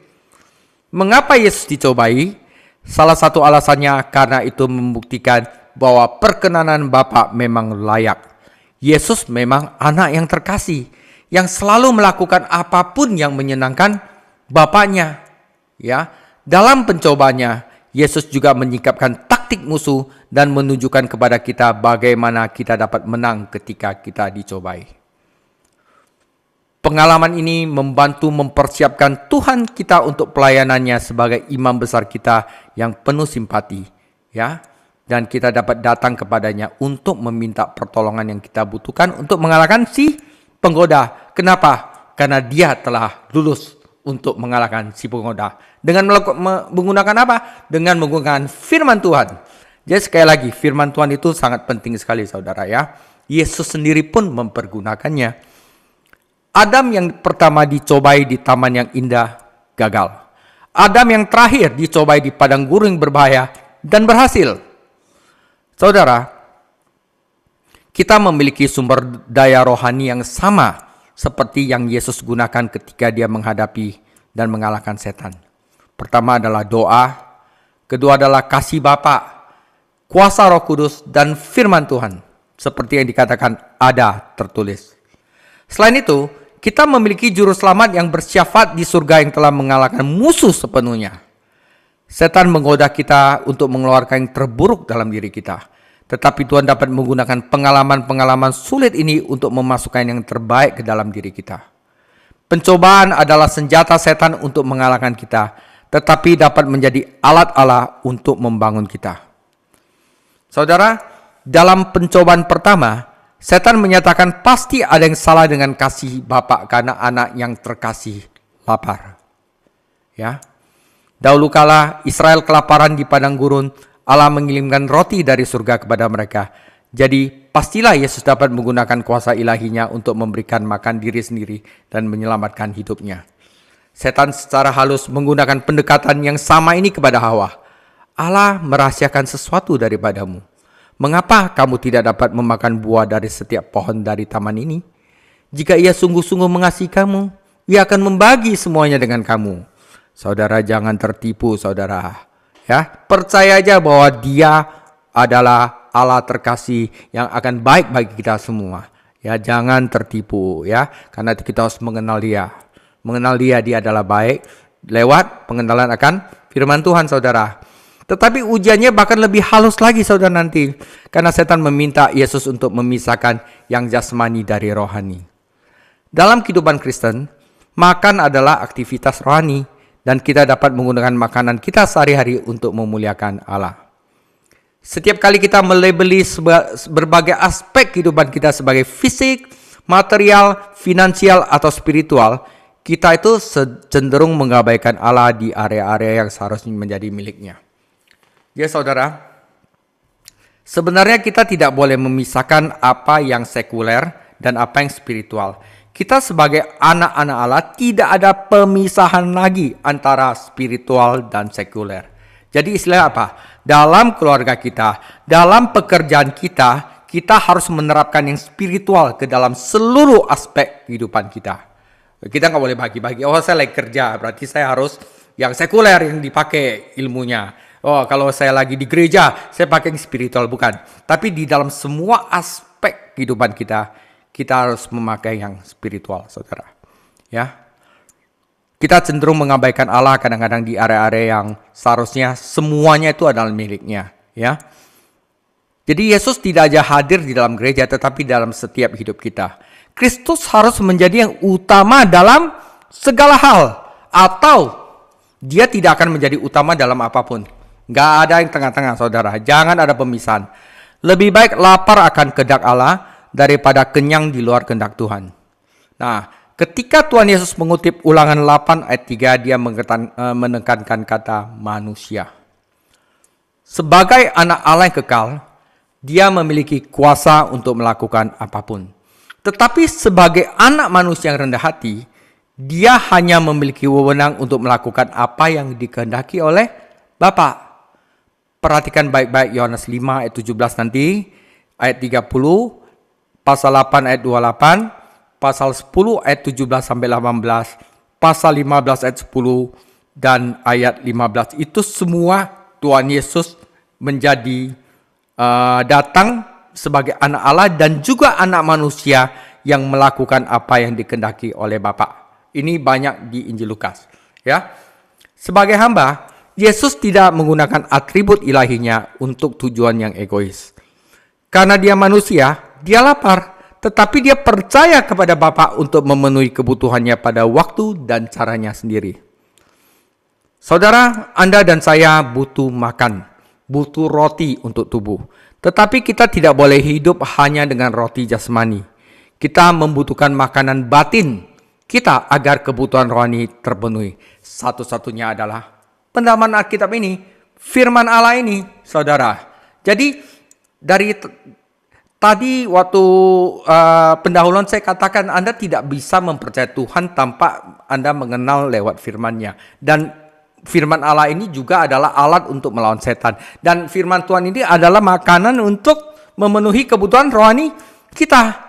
Mengapa Yesus dicobai? Salah satu alasannya karena itu membuktikan bahwa perkenanan Bapa memang layak. Yesus memang anak yang terkasih, yang selalu melakukan apapun yang menyenangkan Bapaknya. Ya, dalam pencobanya, Yesus juga menyingkapkan taktik musuh dan menunjukkan kepada kita bagaimana kita dapat menang ketika kita dicobai. Pengalaman ini membantu mempersiapkan Tuhan kita untuk pelayanannya sebagai imam besar kita yang penuh simpati, ya. Dan kita dapat datang kepadanya untuk meminta pertolongan yang kita butuhkan untuk mengalahkan si penggoda. Kenapa? Karena dia telah lulus untuk mengalahkan si penggoda. Dengan menggunakan apa? Dengan menggunakan firman Tuhan. Jadi sekali lagi, firman Tuhan itu sangat penting sekali saudara ya. Yesus sendiri pun mempergunakannya. Adam yang pertama dicobai di taman yang indah, gagal. Adam yang terakhir dicobai di padang gurun berbahaya dan berhasil. Saudara, kita memiliki sumber daya rohani yang sama seperti yang Yesus gunakan ketika dia menghadapi dan mengalahkan setan. Pertama adalah doa, kedua adalah kasih Bapa, kuasa Roh Kudus, dan firman Tuhan. Seperti yang dikatakan ada tertulis. Selain itu, kita memiliki juru selamat yang bersyafaat di surga yang telah mengalahkan musuh sepenuhnya. Setan menggoda kita untuk mengeluarkan yang terburuk dalam diri kita. Tetapi Tuhan dapat menggunakan pengalaman-pengalaman sulit ini untuk memasukkan yang terbaik ke dalam diri kita. Pencobaan adalah senjata setan untuk mengalahkan kita, tetapi dapat menjadi alat Allah untuk membangun kita. Saudara, dalam pencobaan pertama, setan menyatakan pasti ada yang salah dengan kasih Bapa karena anak yang terkasih lapar. Ya. Dahulu kala Israel kelaparan di padang gurun, Allah mengirimkan roti dari surga kepada mereka. Jadi pastilah Yesus dapat menggunakan kuasa ilahinya untuk memberikan makan diri sendiri dan menyelamatkan hidupnya. Setan secara halus menggunakan pendekatan yang sama ini kepada Hawa. Allah merahasiakan sesuatu daripadamu. Mengapa kamu tidak dapat memakan buah dari setiap pohon dari taman ini? Jika ia sungguh-sungguh mengasihi kamu, ia akan membagi semuanya dengan kamu. Saudara, jangan tertipu saudara. Ya, percaya aja bahwa dia adalah Allah terkasih yang akan baik bagi kita semua. Ya, jangan tertipu ya, karena kita harus mengenal dia. Mengenal dia adalah baik lewat pengenalan akan firman Tuhan saudara. Tetapi ujiannya bahkan lebih halus lagi saudara nanti. Karena setan meminta Yesus untuk memisahkan yang jasmani dari rohani. Dalam kehidupan Kristen, makan adalah aktivitas rohani. Dan kita dapat menggunakan makanan kita sehari-hari untuk memuliakan Allah. Setiap kali kita melabeli berbagai aspek kehidupan kita sebagai fisik, material, finansial, atau spiritual, kita itu cenderung mengabaikan Allah di area-area yang seharusnya menjadi miliknya. Ya saudara, sebenarnya kita tidak boleh memisahkan apa yang sekuler dan apa yang spiritual. Kita sebagai anak-anak Allah tidak ada pemisahan lagi antara spiritual dan sekuler. Jadi istilah apa? Dalam keluarga kita, dalam pekerjaan kita, kita harus menerapkan yang spiritual ke dalam seluruh aspek kehidupan kita. Kita nggak boleh bagi-bagi. Oh, saya lagi kerja, berarti saya harus yang sekuler yang dipakai ilmunya. Oh, kalau saya lagi di gereja, saya pakai yang spiritual, bukan. Tapi di dalam semua aspek kehidupan kita harus memakai yang spiritual, saudara. Ya, kita cenderung mengabaikan Allah kadang-kadang di area-area yang seharusnya semuanya itu adalah miliknya. Ya, jadi Yesus tidak saja hadir di dalam gereja, tetapi dalam setiap hidup kita. Kristus harus menjadi yang utama dalam segala hal, atau dia tidak akan menjadi utama dalam apapun. Gak ada yang tengah-tengah, saudara. Jangan ada pemisahan. Lebih baik lapar akan kehendak Allah daripada kenyang di luar kehendak Tuhan. Nah, ketika Tuhan Yesus mengutip Ulangan 8 ayat 3, dia menekankan kata manusia. Sebagai anak Allah yang kekal, dia memiliki kuasa untuk melakukan apapun. Tetapi sebagai anak manusia yang rendah hati, dia hanya memiliki wewenang untuk melakukan apa yang dikehendaki oleh Bapa. Perhatikan baik-baik Yohanes 5 ayat 17 nanti, ayat 30. pasal 8 ayat 28, pasal 10 ayat 17 sampai 18, pasal 15 ayat 10 dan ayat 15. Itu semua Tuhan Yesus menjadi datang sebagai anak Allah dan juga anak manusia yang melakukan apa yang dikehendaki oleh Bapa. Ini banyak di Injil Lukas, ya. Sebagai hamba, Yesus tidak menggunakan atribut ilahinya untuk tujuan yang egois. Karena dia manusia, dia lapar, tetapi dia percaya kepada Bapa untuk memenuhi kebutuhannya pada waktu dan caranya sendiri. Saudara, Anda dan saya butuh makan, butuh roti untuk tubuh. Tetapi kita tidak boleh hidup hanya dengan roti jasmani. Kita membutuhkan makanan batin kita agar kebutuhan rohani terpenuhi. Satu-satunya adalah pendalaman Alkitab ini, firman Allah ini, saudara. Jadi dari tadi waktu pendahuluan saya katakan Anda tidak bisa mempercayai Tuhan tanpa Anda mengenal lewat firman-Nya. Dan firman Allah ini juga adalah alat untuk melawan setan. Dan firman Tuhan ini adalah makanan untuk memenuhi kebutuhan rohani kita.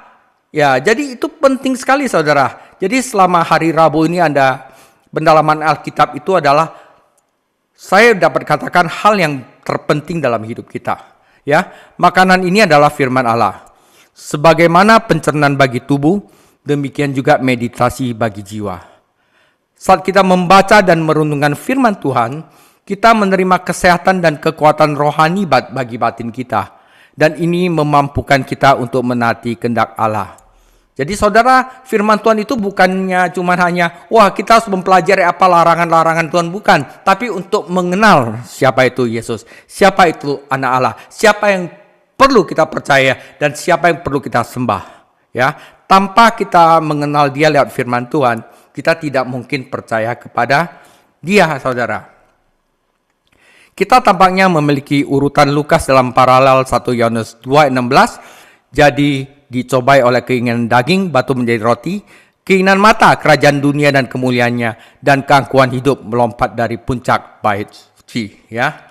Ya, jadi itu penting sekali saudara. Jadi selama hari Rabu ini Anda pendalaman Alkitab itu adalah saya dapat katakan hal yang terpenting dalam hidup kita. Ya, makanan ini adalah firman Allah. Sebagaimana pencernaan bagi tubuh, demikian juga meditasi bagi jiwa. Saat kita membaca dan merenungkan firman Tuhan, kita menerima kesehatan dan kekuatan rohani bagi batin kita. Dan ini memampukan kita untuk menaati kehendak Allah. Jadi saudara, firman Tuhan itu bukannya cuma hanya, wah kita harus mempelajari apa larangan-larangan Tuhan, bukan. Tapi untuk mengenal siapa itu Yesus, siapa itu anak Allah, siapa yang perlu kita percaya, dan siapa yang perlu kita sembah. Ya, tanpa kita mengenal dia lewat firman Tuhan, kita tidak mungkin percaya kepada dia, saudara. Kita tampaknya memiliki urutan Lukas dalam paralel 1 Yohanes 2 ayat 16. Jadi dicobai oleh keinginan daging, batu menjadi roti, keinginan mata, kerajaan dunia dan kemuliaannya, dan keangkuhan hidup melompat dari puncak bait suci. Ya.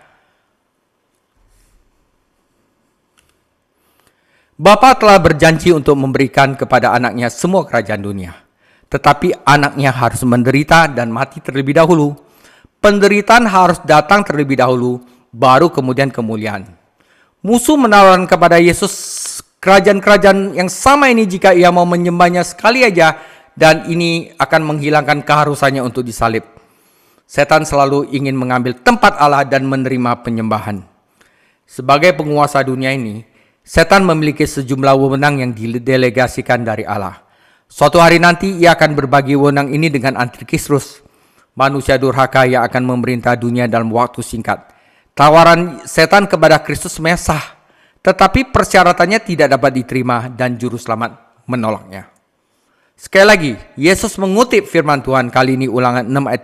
Bapa telah berjanji untuk memberikan kepada anaknya semua kerajaan dunia. Tetapi anaknya harus menderita dan mati terlebih dahulu. Penderitaan harus datang terlebih dahulu, baru kemudian kemuliaan. Musuh menawarkan kepada Yesus kerajaan-kerajaan yang sama ini jika ia mau menyembahnya sekali aja, dan ini akan menghilangkan keharusannya untuk disalib. Setan selalu ingin mengambil tempat Allah dan menerima penyembahan. Sebagai penguasa dunia ini, setan memiliki sejumlah wewenang yang didelegasikan dari Allah. Suatu hari nanti ia akan berbagi wewenang ini dengan Antikristus, manusia durhaka yang akan memerintah dunia dalam waktu singkat. Tawaran setan kepada Kristus mesah, tetapi persyaratannya tidak dapat diterima dan juru selamat menolaknya. Sekali lagi, Yesus mengutip firman Tuhan kali ini Ulangan 6 ayat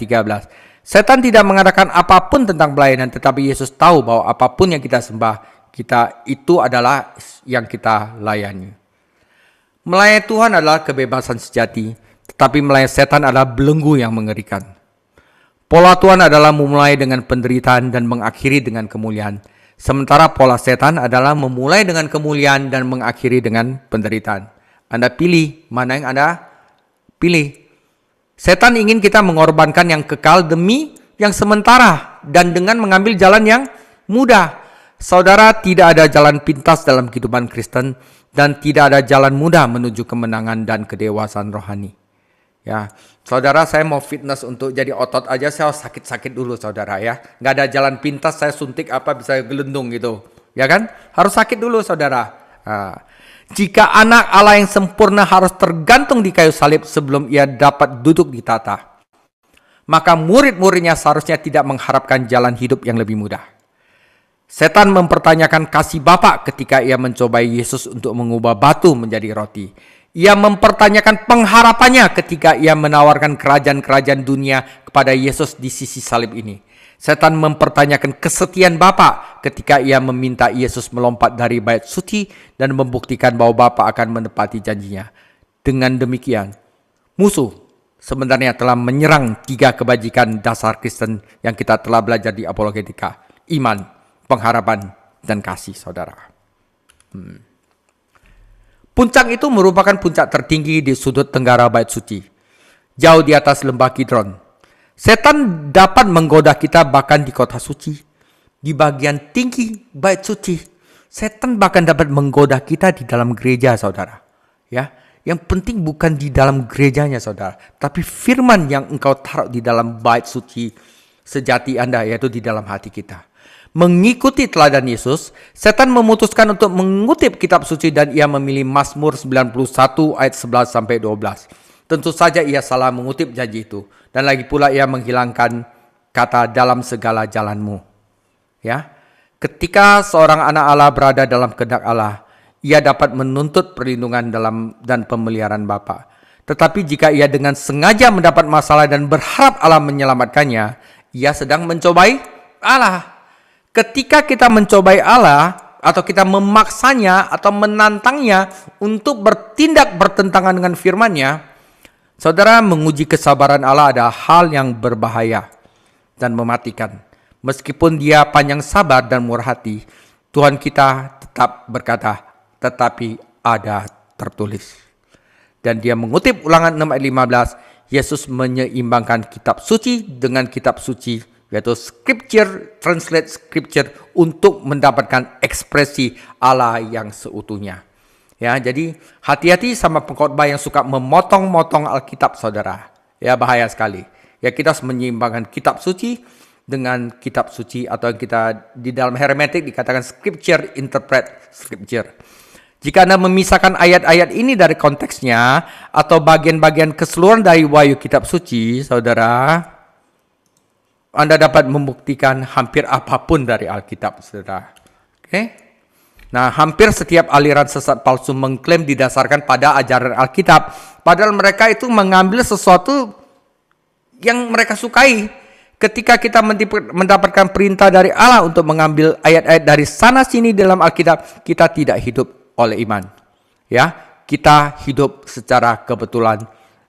13. Setan tidak mengatakan apapun tentang pelayanan, tetapi Yesus tahu bahwa apapun yang kita sembah, kita itu adalah yang kita layani. Melayani Tuhan adalah kebebasan sejati, tetapi melayani setan adalah belenggu yang mengerikan. Pola Tuhan adalah memulai dengan penderitaan dan mengakhiri dengan kemuliaan. Sementara pola setan adalah memulai dengan kemuliaan dan mengakhiri dengan penderitaan. Anda pilih mana yang Anda pilih. Setan ingin kita mengorbankan yang kekal demi yang sementara dan dengan mengambil jalan yang mudah. Saudara, tidak ada jalan pintas dalam kehidupan Kristen dan tidak ada jalan mudah menuju kemenangan dan kedewasaan rohani. Ya, saudara, saya mau fitness untuk jadi otot aja, saya sakit-sakit dulu, saudara ya. Nggak ada jalan pintas, saya suntik apa bisa gelendung gitu, ya kan? Harus sakit dulu, saudara. Nah, jika anak Allah yang sempurna harus tergantung di kayu salib sebelum ia dapat duduk di tata, maka murid-muridnya seharusnya tidak mengharapkan jalan hidup yang lebih mudah. Setan mempertanyakan kasih Bapa ketika ia mencobai Yesus untuk mengubah batu menjadi roti. Ia mempertanyakan pengharapannya ketika ia menawarkan kerajaan-kerajaan dunia kepada Yesus di sisi salib ini. Setan mempertanyakan kesetiaan Bapa ketika ia meminta Yesus melompat dari bait suci dan membuktikan bahwa Bapa akan menepati janjinya. Dengan demikian, musuh sebenarnya telah menyerang 3 kebajikan dasar Kristen yang kita telah belajar di apologetika: iman, pengharapan, dan kasih, saudara. Puncak itu merupakan puncak tertinggi di sudut tenggara bait suci, jauh di atas lembah Kidron. Setan dapat menggoda kita bahkan di kota suci, di bagian tinggi bait suci. Setan bahkan dapat menggoda kita di dalam gereja, saudara. Ya, yang penting bukan di dalam gerejanya, saudara, tapi firman yang engkau taruh di dalam bait suci sejati Anda, yaitu di dalam hati kita. Mengikuti teladan Yesus, setan memutuskan untuk mengutip kitab suci dan ia memilih Mazmur 91 ayat 11 sampai 12. Tentu saja ia salah mengutip janji itu, dan lagi pula ia menghilangkan kata dalam segala jalanmu. Ya, ketika seorang anak Allah berada dalam kehendak Allah, ia dapat menuntut perlindungan dan pemeliharaan Bapa. Tetapi jika ia dengan sengaja mendapat masalah dan berharap Allah menyelamatkannya, ia sedang mencobai Allah. Ketika kita mencobai Allah, atau kita memaksanya atau menantangnya untuk bertindak bertentangan dengan firman-Nya, saudara, menguji kesabaran Allah adalah hal yang berbahaya dan mematikan. Meskipun Dia panjang sabar dan murah hati, Tuhan kita tetap berkata, tetapi ada tertulis. Dan Dia mengutip Ulangan 6 ayat 15, Yesus menyeimbangkan kitab suci dengan kitab suci, yaitu scripture, translate scripture, untuk mendapatkan ekspresi Allah yang seutuhnya. Ya, jadi hati-hati sama pengkhotbah yang suka memotong-motong Alkitab, saudara. Ya, bahaya sekali. Ya, kita harus menyeimbangkan kitab suci dengan kitab suci, atau yang kita di dalam hermeneutik dikatakan scripture interpret scripture. Jika Anda memisahkan ayat-ayat ini dari konteksnya atau bagian-bagian keseluruhan dari wahyu kitab suci, saudara, Anda dapat membuktikan hampir apapun dari Alkitab, saudara. Oke? Nah, hampir setiap aliran sesat palsu mengklaim didasarkan pada ajaran Alkitab, padahal mereka itu mengambil sesuatu yang mereka sukai. Ketika kita mendapatkan perintah dari Allah untuk mengambil ayat-ayat dari sana sini dalam Alkitab, kita tidak hidup oleh iman. Ya, kita hidup secara kebetulan,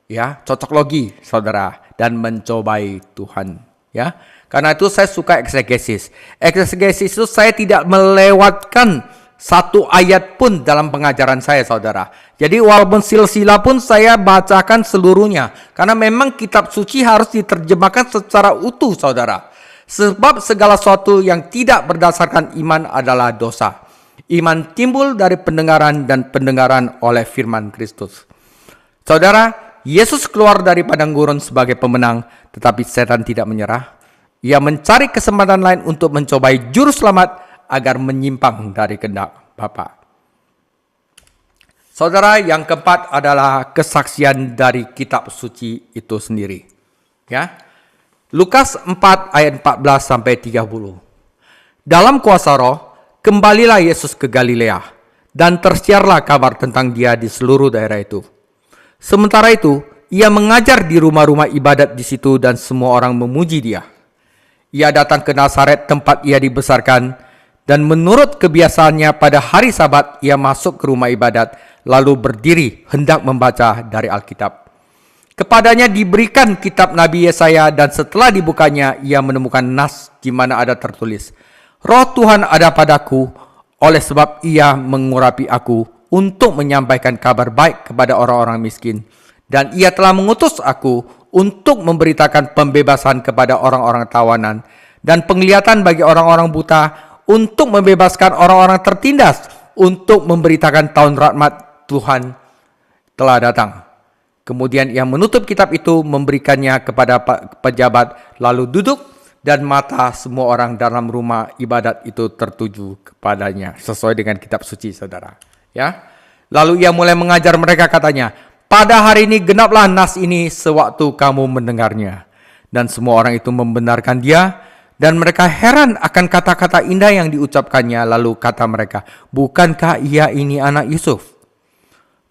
ya, cocok logi, saudara, dan mencobai Tuhan. Ya, karena itu saya suka eksegesis. Eksegesis itu saya tidak melewatkan satu ayat pun dalam pengajaran saya, saudara. Jadi walaupun silsilah pun saya bacakan seluruhnya, karena memang kitab suci harus diterjemahkan secara utuh, saudara. Sebab segala sesuatu yang tidak berdasarkan iman adalah dosa. Iman timbul dari pendengaran, dan pendengaran oleh firman Kristus. Saudara, Yesus keluar dari padang gurun sebagai pemenang, tetapi setan tidak menyerah. Ia mencari kesempatan lain untuk mencobai juru selamat agar menyimpang dari kehendak Bapa. Saudara, yang keempat adalah kesaksian dari kitab suci itu sendiri. Ya. Lukas 4 ayat 14 sampai 30. Dalam kuasa Roh, kembalilah Yesus ke Galilea, dan tersiarlah kabar tentang Dia di seluruh daerah itu. Sementara itu, ia mengajar di rumah-rumah ibadat di situ dan semua orang memuji Dia. Ia datang ke Nazaret tempat ia dibesarkan, dan menurut kebiasaannya pada hari Sabat ia masuk ke rumah ibadat lalu berdiri hendak membaca dari Alkitab. Kepadanya diberikan kitab Nabi Yesaya, dan setelah dibukanya ia menemukan nas di mana ada tertulis, Roh Tuhan ada padaku, oleh sebab Ia mengurapi aku untuk menyampaikan kabar baik kepada orang-orang miskin, dan Ia telah mengutus aku untuk memberitakan pembebasan kepada orang-orang tawanan dan penglihatan bagi orang-orang buta, untuk membebaskan orang-orang tertindas, untuk memberitakan tahun rahmat Tuhan telah datang. Kemudian ia menutup kitab itu, memberikannya kepada pejabat, lalu duduk, dan mata semua orang dalam rumah ibadat itu tertuju kepadanya, sesuai dengan kitab suci, saudara. Ya, lalu ia mulai mengajar mereka, katanya, pada hari ini genaplah nas ini sewaktu kamu mendengarnya. Dan semua orang itu membenarkan dia, dan mereka heran akan kata-kata indah yang diucapkannya. Lalu kata mereka, bukankah ia ini anak Yusuf?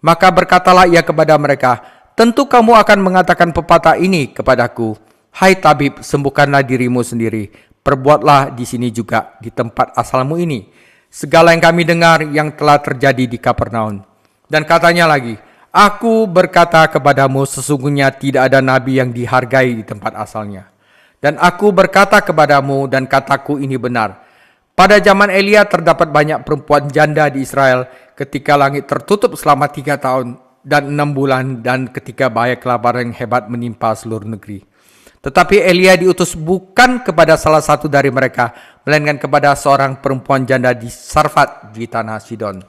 Maka berkatalah ia kepada mereka, tentu kamu akan mengatakan pepatah ini kepadaku, hai tabib, sembuhkanlah dirimu sendiri, perbuatlah di sini juga, di tempat asalmu ini, segala yang kami dengar yang telah terjadi di Kapernaum. Dan katanya lagi, aku berkata kepadamu, sesungguhnya tidak ada nabi yang dihargai di tempat asalnya. Dan aku berkata kepadamu, dan kataku ini benar, Pada zaman Elia terdapat banyak perempuan janda di Israel ketika langit tertutup selama 3 tahun dan 6 bulan dan ketika bahaya kelaparan yang hebat menimpa seluruh negeri. Tetapi Elia diutus bukan kepada salah satu dari mereka, melainkan kepada seorang perempuan janda di Sarfat di tanah Sidon.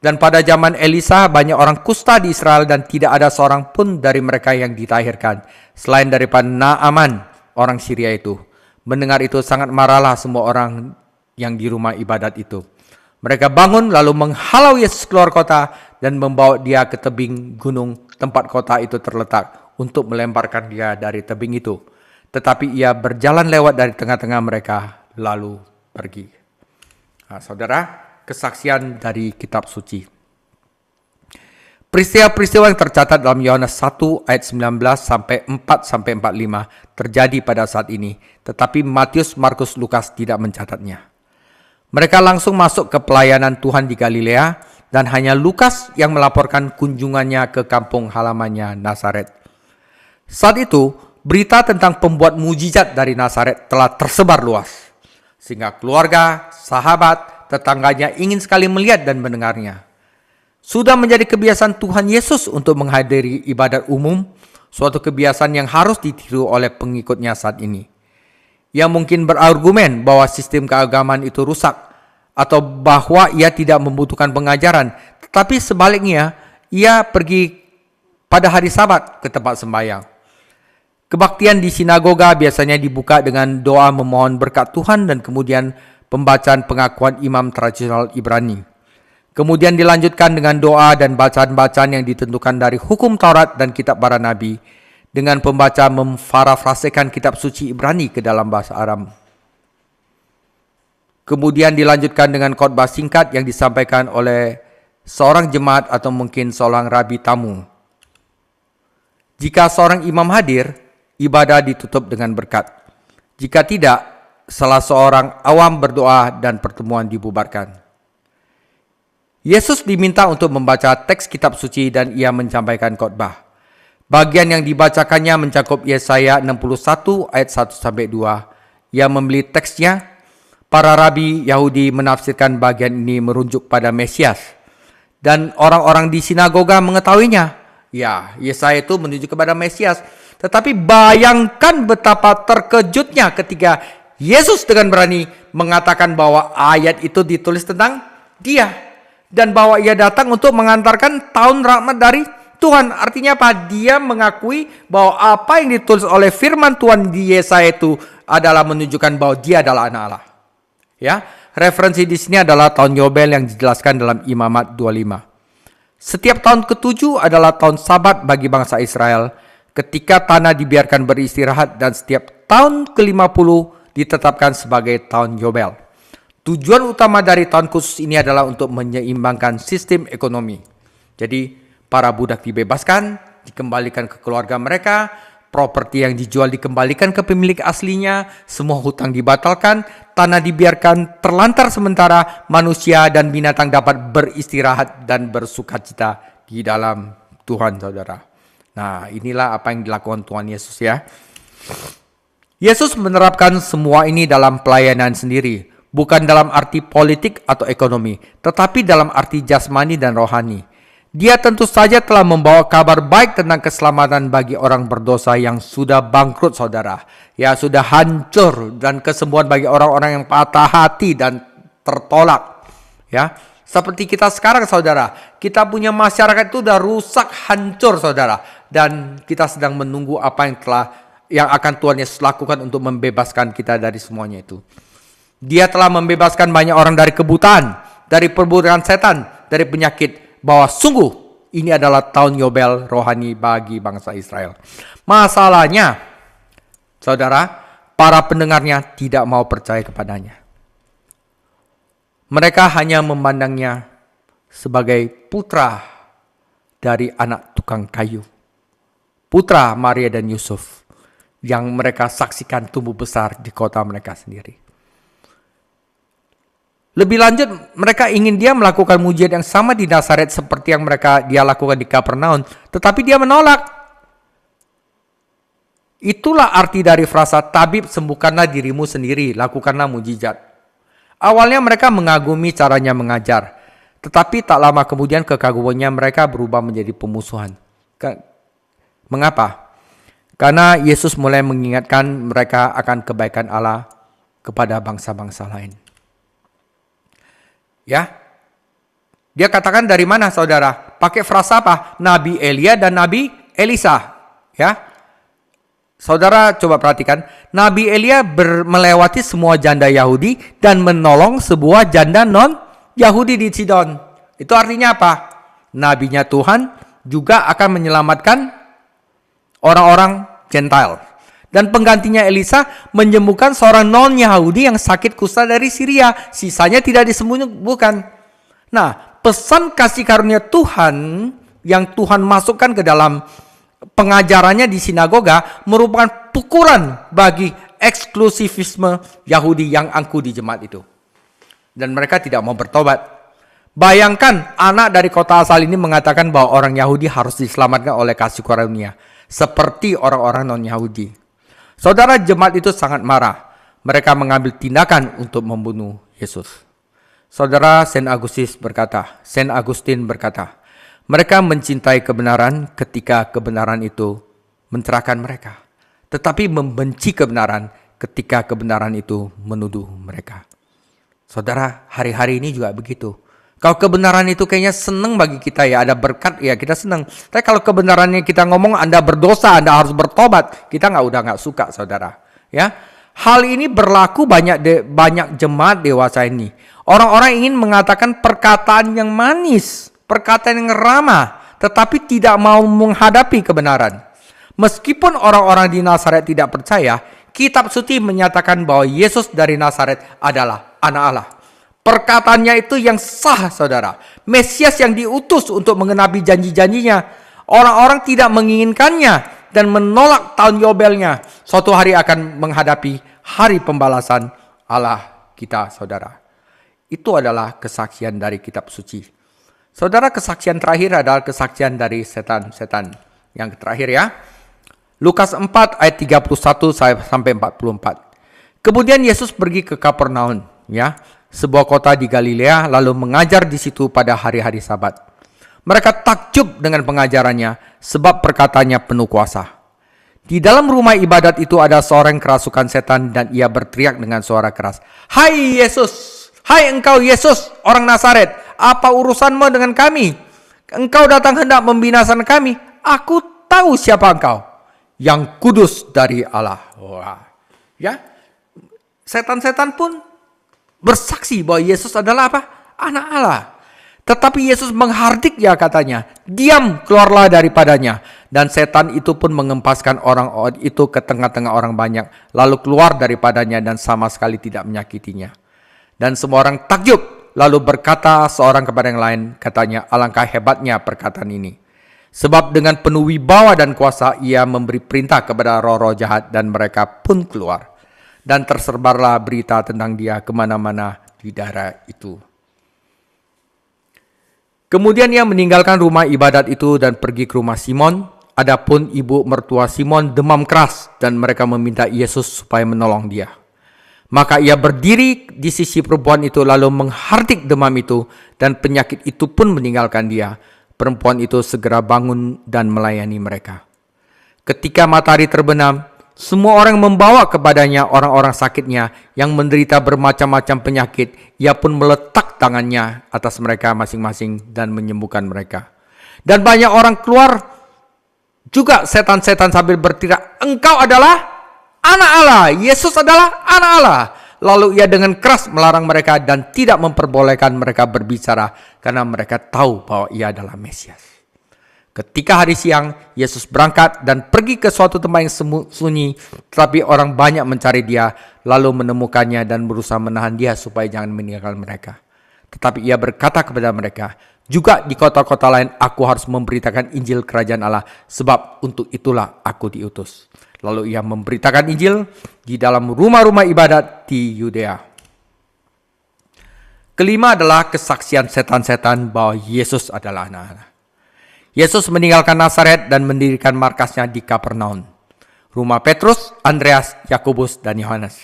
Dan pada zaman Elisa banyak orang kusta di Israel dan tidak ada seorang pun dari mereka yang ditahirkan, selain daripada Naaman, orang Syria itu. Mendengar itu sangat marahlah semua orang yang di rumah ibadat itu. Mereka bangun lalu menghalau Yesus keluar kota dan membawa dia ke tebing gunung tempat kota itu terletak untuk melemparkan dia dari tebing itu. Tetapi ia berjalan lewat dari tengah-tengah mereka lalu pergi. Nah, saudara, kesaksian dari kitab suci. Peristiwa-peristiwa yang tercatat dalam Yohanes 1 ayat 19 sampai 4 sampai 45 terjadi pada saat ini, tetapi Matius, Markus, Lukas tidak mencatatnya. Mereka langsung masuk ke pelayanan Tuhan di Galilea dan hanya Lukas yang melaporkan kunjungannya ke kampung halamannya Nazaret. Saat itu, berita tentang pembuat mujizat dari Nazaret telah tersebar luas, sehingga keluarga, sahabat, tetangganya ingin sekali melihat dan mendengarnya. Sudah menjadi kebiasaan Tuhan Yesus untuk menghadiri ibadat umum, suatu kebiasaan yang harus ditiru oleh pengikutnya saat ini. Ia mungkin berargumen bahwa sistem keagamaan itu rusak, atau bahwa ia tidak membutuhkan pengajaran, tetapi sebaliknya, ia pergi pada hari Sabat ke tempat sembahyang. Kebaktian di sinagoga biasanya dibuka dengan doa memohon berkat Tuhan dan kemudian pembacaan pengakuan imam tradisional Ibrani. Kemudian dilanjutkan dengan doa dan bacaan-bacaan yang ditentukan dari hukum Taurat dan kitab para nabi, dengan pembaca memparafrasekan kitab suci Ibrani ke dalam bahasa Aram. Kemudian dilanjutkan dengan khotbah singkat yang disampaikan oleh seorang jemaat atau mungkin seorang rabi tamu. Jika seorang imam hadir, ibadah ditutup dengan berkat. Jika tidak, salah seorang awam berdoa dan pertemuan dibubarkan. Yesus diminta untuk membaca teks kitab suci dan ia menyampaikan khotbah. Bagian yang dibacakannya mencakup Yesaya 61 ayat 1 sampai 2. Ia membeli teksnya. Para rabi Yahudi menafsirkan bagian ini merujuk pada Mesias. Dan orang-orang di sinagoga mengetahuinya. Ya, Yesaya itu menunjuk kepada Mesias. Tetapi bayangkan betapa terkejutnya ketika Yesus dengan berani mengatakan bahwa ayat itu ditulis tentang dia. Dan bahwa ia datang untuk mengantarkan tahun rahmat dari Tuhan. Artinya apa? Dia mengakui bahwa apa yang ditulis oleh firman Tuhan di Yesaya itu adalah menunjukkan bahwa dia adalah anak Allah. Ya, referensi di sini adalah tahun Yobel yang dijelaskan dalam Imamat 25. Setiap tahun ke-7 adalah tahun Sabat bagi bangsa Israel, ketika tanah dibiarkan beristirahat, dan setiap tahun ke-50 ditetapkan sebagai tahun Yobel. Tujuan utama dari tahun khusus ini adalah untuk menyeimbangkan sistem ekonomi. Jadi, para budak dibebaskan, dikembalikan ke keluarga mereka, properti yang dijual dikembalikan ke pemilik aslinya, semua hutang dibatalkan, tanah dibiarkan terlantar sementara, manusia dan binatang dapat beristirahat dan bersukacita di dalam Tuhan, saudara. Nah, inilah apa yang dilakukan Tuhan Yesus ya. Yesus menerapkan semua ini dalam pelayanan sendiri. Bukan dalam arti politik atau ekonomi, tetapi dalam arti jasmani dan rohani. Dia tentu saja telah membawa kabar baik tentang keselamatan bagi orang berdosa yang sudah bangkrut, saudara. Ya, sudah hancur, dan kesembuhan bagi orang-orang yang patah hati dan tertolak. Ya, seperti kita sekarang, saudara. Kita punya masyarakat itu sudah rusak, hancur, saudara. Dan kita sedang menunggu apa yang akan Tuhan Yesus lakukan untuk membebaskan kita dari semuanya itu. Dia telah membebaskan banyak orang dari kebutaan, dari perbudakan setan, dari penyakit, bahwa sungguh ini adalah tahun Yobel rohani bagi bangsa Israel. Masalahnya, saudara, para pendengarnya tidak mau percaya kepadanya. Mereka hanya memandangnya sebagai putra dari anak tukang kayu. Putra Maria dan Yusuf yang mereka saksikan tumbuh besar di kota mereka sendiri. Lebih lanjut, mereka ingin dia melakukan mujizat yang sama di Nazaret seperti yang dia lakukan di Kapernaum. Tetapi dia menolak. Itulah arti dari frasa tabib, sembuhkanlah dirimu sendiri, lakukanlah mujizat. Awalnya mereka mengagumi caranya mengajar, tetapi tak lama kemudian kekagumannya mereka berubah menjadi pemusuhan. Mengapa? Karena Yesus mulai mengingatkan mereka akan kebaikan Allah kepada bangsa-bangsa lain. Ya, dia katakan dari mana saudara? Pakai frasa apa? Nabi Elia dan Nabi Elisa. Ya, saudara coba perhatikan. Nabi Elia melewati semua janda Yahudi dan menolong sebuah janda non-Yahudi di Sidon. Itu artinya apa? Nabinya Tuhan juga akan menyelamatkan orang-orang Gentile. Dan penggantinya Elisa menyembuhkan seorang non-Yahudi yang sakit kusta dari Syria. Sisanya tidak disembuhkan. Nah, pesan kasih karunia Tuhan yang Tuhan masukkan ke dalam pengajarannya di sinagoga merupakan pukulan bagi eksklusivisme Yahudi yang angkuh di jemaat itu. Dan mereka tidak mau bertobat. Bayangkan anak dari kota asal ini mengatakan bahwa orang Yahudi harus diselamatkan oleh kasih karunia. Seperti orang-orang non-Yahudi. Saudara, jemaat itu sangat marah. Mereka mengambil tindakan untuk membunuh Yesus. Saudara, Saint Augustine berkata, mereka mencintai kebenaran ketika kebenaran itu mencerahkan mereka. Tetapi membenci kebenaran ketika kebenaran itu menuduh mereka. Saudara, hari-hari ini juga begitu. Kalau kebenaran itu kayaknya senang bagi kita ya, ada berkat ya kita senang. Tapi kalau kebenarannya kita ngomong Anda berdosa, Anda harus bertobat, kita nggak suka saudara. Ya, hal ini berlaku banyak jemaat dewasa ini. Orang-orang ingin mengatakan perkataan yang manis, perkataan yang ramah, tetapi tidak mau menghadapi kebenaran. Meskipun orang-orang di Nazaret tidak percaya, Kitab Suci menyatakan bahwa Yesus dari Nazaret adalah Anak Allah. Perkataannya itu yang sah, saudara. Mesias yang diutus untuk mengenapi janji-janjinya. Orang-orang tidak menginginkannya dan menolak tahun Yobelnya. Suatu hari akan menghadapi hari pembalasan Allah kita, saudara. Itu adalah kesaksian dari kitab suci. Saudara, kesaksian terakhir adalah kesaksian dari setan-setan. Yang terakhir ya. Lukas 4 ayat 31 sampai 44. Kemudian Yesus pergi ke Kapernaum, ya, sebuah kota di Galilea, lalu mengajar di situ pada hari-hari Sabat. Mereka takjub dengan pengajarannya, sebab perkataannya penuh kuasa. Di dalam rumah ibadat itu ada seorang kerasukan setan, dan ia berteriak dengan suara keras, "Hai Yesus, hai engkau Yesus, orang Nazaret, apa urusanmu dengan kami? Engkau datang hendak membinasakan kami. Aku tahu siapa engkau, yang kudus dari Allah." Wah, ya, setan-setan pun bersaksi bahwa Yesus adalah apa? Anak Allah. Tetapi Yesus menghardik ya katanya, "Diam, keluarlah daripadanya." Dan setan itu pun mengempaskan orang itu ke tengah-tengah orang banyak, lalu keluar daripadanya dan sama sekali tidak menyakitinya. Dan semua orang takjub, lalu berkata seorang kepada yang lain, katanya, "Alangkah hebatnya perkataan ini. Sebab dengan penuh wibawa dan kuasa ia memberi perintah kepada roh-roh jahat dan mereka pun keluar. Dan tersebarlah berita tentang dia kemana-mana di daerah itu." Kemudian ia meninggalkan rumah ibadat itu dan pergi ke rumah Simon. Adapun ibu mertua Simon demam keras dan mereka meminta Yesus supaya menolong dia. Maka ia berdiri di sisi perempuan itu lalu menghardik demam itu dan penyakit itu pun meninggalkan dia. Perempuan itu segera bangun dan melayani mereka. Ketika matahari terbenam, semua orang membawa kepadanya orang-orang sakitnya yang menderita bermacam-macam penyakit. Ia pun meletak tangannya atas mereka masing-masing dan menyembuhkan mereka. Dan banyak orang keluar juga setan-setan sambil berteriak, "Engkau adalah Anak Allah, Yesus adalah Anak Allah." Lalu ia dengan keras melarang mereka dan tidak memperbolehkan mereka berbicara karena mereka tahu bahwa ia adalah Mesias. Ketika hari siang, Yesus berangkat dan pergi ke suatu tempat yang sunyi, tetapi orang banyak mencari dia, lalu menemukannya dan berusaha menahan dia supaya jangan meninggalkan mereka. Tetapi ia berkata kepada mereka, "Juga di kota-kota lain aku harus memberitakan Injil Kerajaan Allah, sebab untuk itulah aku diutus." Lalu ia memberitakan Injil di dalam rumah-rumah ibadat di Yudea. Kelima adalah kesaksian setan-setan bahwa Yesus adalah Anak Allah. Yesus meninggalkan Nazaret dan mendirikan markasnya di Kapernaum, rumah Petrus, Andreas, Yakobus, dan Yohanes.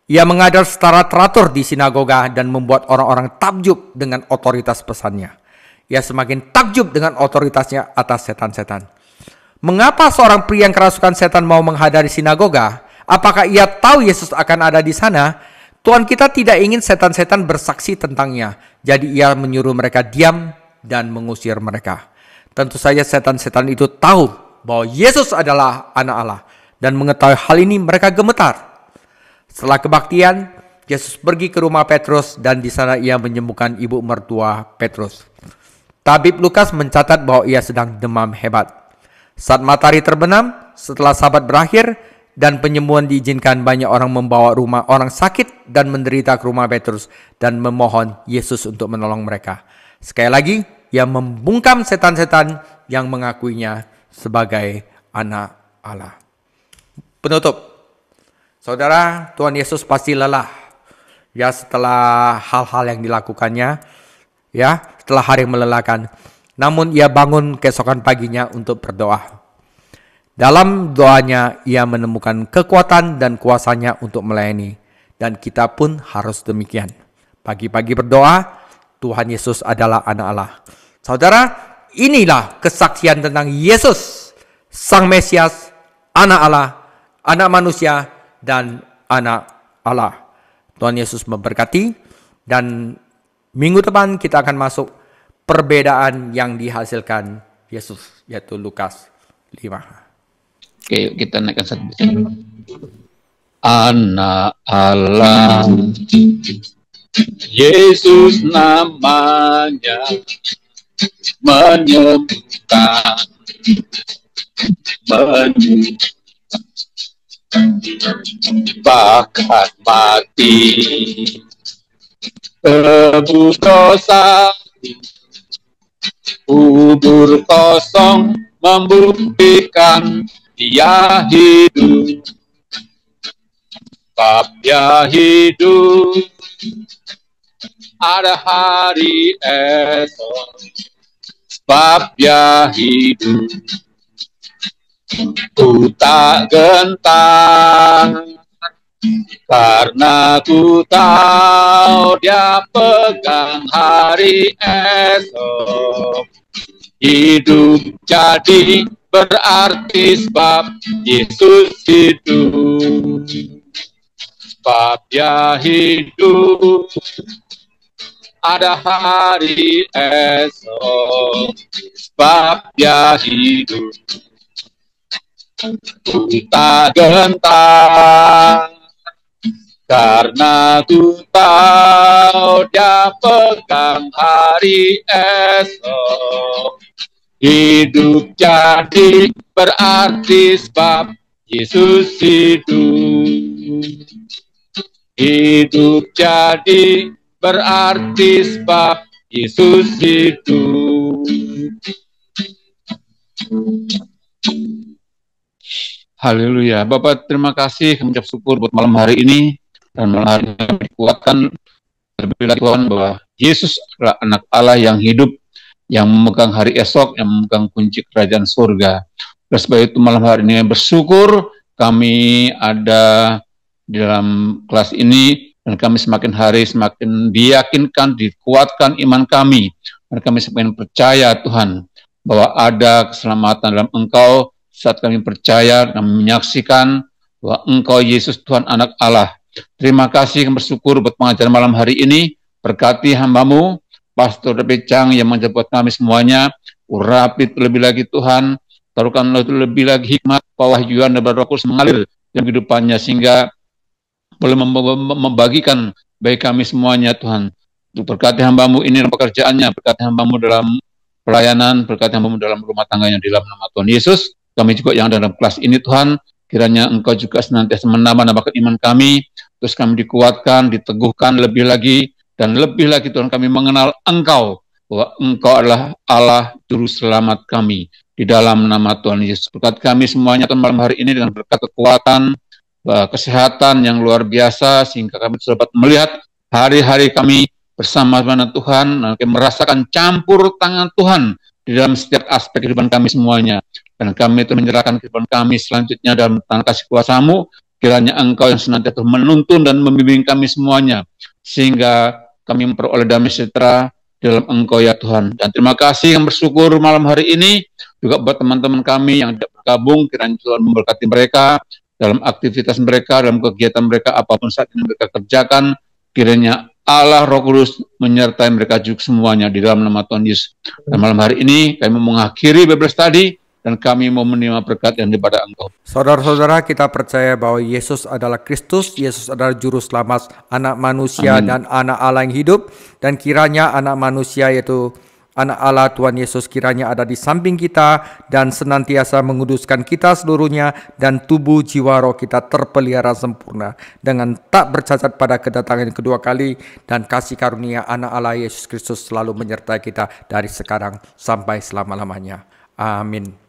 Ia mengajar secara teratur di sinagoga dan membuat orang-orang takjub dengan otoritas pesannya. Ia semakin takjub dengan otoritasnya atas setan-setan. Mengapa seorang pria yang kerasukan setan mau menghadiri sinagoga? Apakah ia tahu Yesus akan ada di sana? Tuhan kita tidak ingin setan-setan bersaksi tentangnya. Jadi ia menyuruh mereka diam dan mengusir mereka. Tentu saja setan-setan itu tahu bahwa Yesus adalah anak Allah. Dan mengetahui hal ini mereka gemetar. Setelah kebaktian, Yesus pergi ke rumah Petrus dan di sana ia menyembuhkan ibu mertua Petrus. Tabib Lukas mencatat bahwa ia sedang demam hebat. Saat matahari terbenam, setelah sabat berakhir dan penyembuhan diizinkan, banyak orang membawa rumah orang sakit dan menderita ke rumah Petrus dan memohon Yesus untuk menolong mereka. Sekali lagi, ia membungkam setan-setan yang mengakuinya sebagai anak Allah. Penutup. Saudara, Tuhan Yesus pasti lelah ya setelah hal-hal yang dilakukannya, ya setelah hari melelahkan. Namun ia bangun keesokan paginya untuk berdoa. Dalam doanya ia menemukan kekuatan dan kuasanya untuk melayani. Dan kita pun harus demikian. Pagi-pagi berdoa, Tuhan Yesus adalah anak Allah. Saudara, inilah kesaksian tentang Yesus, Sang Mesias, anak Allah, anak manusia, dan anak Allah. Tuhan Yesus memberkati, dan minggu depan kita akan masuk perbedaan yang dihasilkan Yesus, yaitu Lukas 5. Oke, kita naikkan satu. Anak Allah, Yesus namanya, menyembuhkan, bahkan mati, tebus dosa, kubur kosong membuktikan dia hidup, sebab dia hidup. Ada hari esok, sebab dia hidup. Ku tak gentar, karena ku tahu dia pegang hari esok. Hidup jadi berarti sebab Yesus hidup. Sebab dia hidup, ada hari esok. Sebab dia hidup. Ku tak gentar, karena ku tahu dia pegang hari esok. Hidup jadi berarti sebab Yesus hidup. Hidup jadi berarti sebab Yesus hidup. Haleluya. Bapak, terima kasih, kami ucap syukur buat malam hari ini. Dan malam hari ini kami dikuatkan terlebih lagi Tuhan bahwa Yesus adalah anak Allah yang hidup, yang memegang hari esok, yang memegang kunci kerajaan surga. Oleh sebab itu malam hari ini bersyukur kami ada di dalam kelas ini, dan kami semakin hari semakin diyakinkan, dikuatkan iman kami. Dan kami semakin percaya Tuhan bahwa ada keselamatan dalam Engkau. Saat kami percaya dan menyaksikan bahwa Engkau Yesus Tuhan anak Allah. Terima kasih, kami bersyukur buat pengajaran malam hari ini. Berkati hamba-Mu, Pastor David Chang yang menjemput kami semuanya. Urapi lebih lagi Tuhan. Taruhkanlah lebih lagi hikmat, pewahyuan dan Roh Kudus mengalir dalam kehidupannya sehingga boleh membagikan bagi kami semuanya Tuhan. Untuk berkati hamba-Mu ini dalam pekerjaannya, berkati hamba-Mu dalam pelayanan, berkati hamba-Mu dalam rumah tangganya di dalam nama Tuhan Yesus. Kami juga yang dalam kelas ini Tuhan, kiranya Engkau juga senantiasa menambah-nambahkan iman kami, terus kami dikuatkan, diteguhkan lebih lagi, dan lebih lagi Tuhan kami mengenal Engkau, bahwa Engkau adalah Allah Juru Selamat kami, di dalam nama Tuhan Yesus. Berkat kami semuanya Tuhan malam hari ini dengan berkat kekuatan, kesehatan yang luar biasa, sehingga kami dapat melihat hari-hari kami bersama dengan Tuhan, dan kami merasakan campur tangan Tuhan di dalam setiap aspek kehidupan kami semuanya. Dan kami itu menyerahkan kehidupan kami selanjutnya dalam tangan kasih kuasa-Mu, Kiranya Engkau yang senantiasa menuntun dan membimbing kami semuanya, sehingga kami memperoleh damai sejahtera dalam Engkau ya Tuhan. Dan terima kasih yang bersyukur malam hari ini, juga buat teman-teman kami yang tidak bergabung, kiranya Tuhan memberkati mereka, dalam aktivitas mereka, dalam kegiatan mereka, apapun saat ini mereka kerjakan, kiranya Allah Roh Kudus menyertai mereka juga semuanya di dalam nama Tuhan Yesus. Dan malam hari ini kami mau mengakhiri Bible Study dan kami mau menerima berkat yang daripada Engkau. Saudara-saudara, kita percaya bahwa Yesus adalah Kristus, Yesus adalah Juru Selamat, anak manusia dan anak Allah yang hidup, dan kiranya anak manusia yaitu anak Allah Tuhan Yesus kiranya ada di samping kita dan senantiasa menguduskan kita seluruhnya, dan tubuh jiwa roh kita terpelihara sempurna dengan tak bercacat pada kedatangan kedua kali, dan kasih karunia anak Allah Yesus Kristus selalu menyertai kita dari sekarang sampai selama-lamanya. Amin.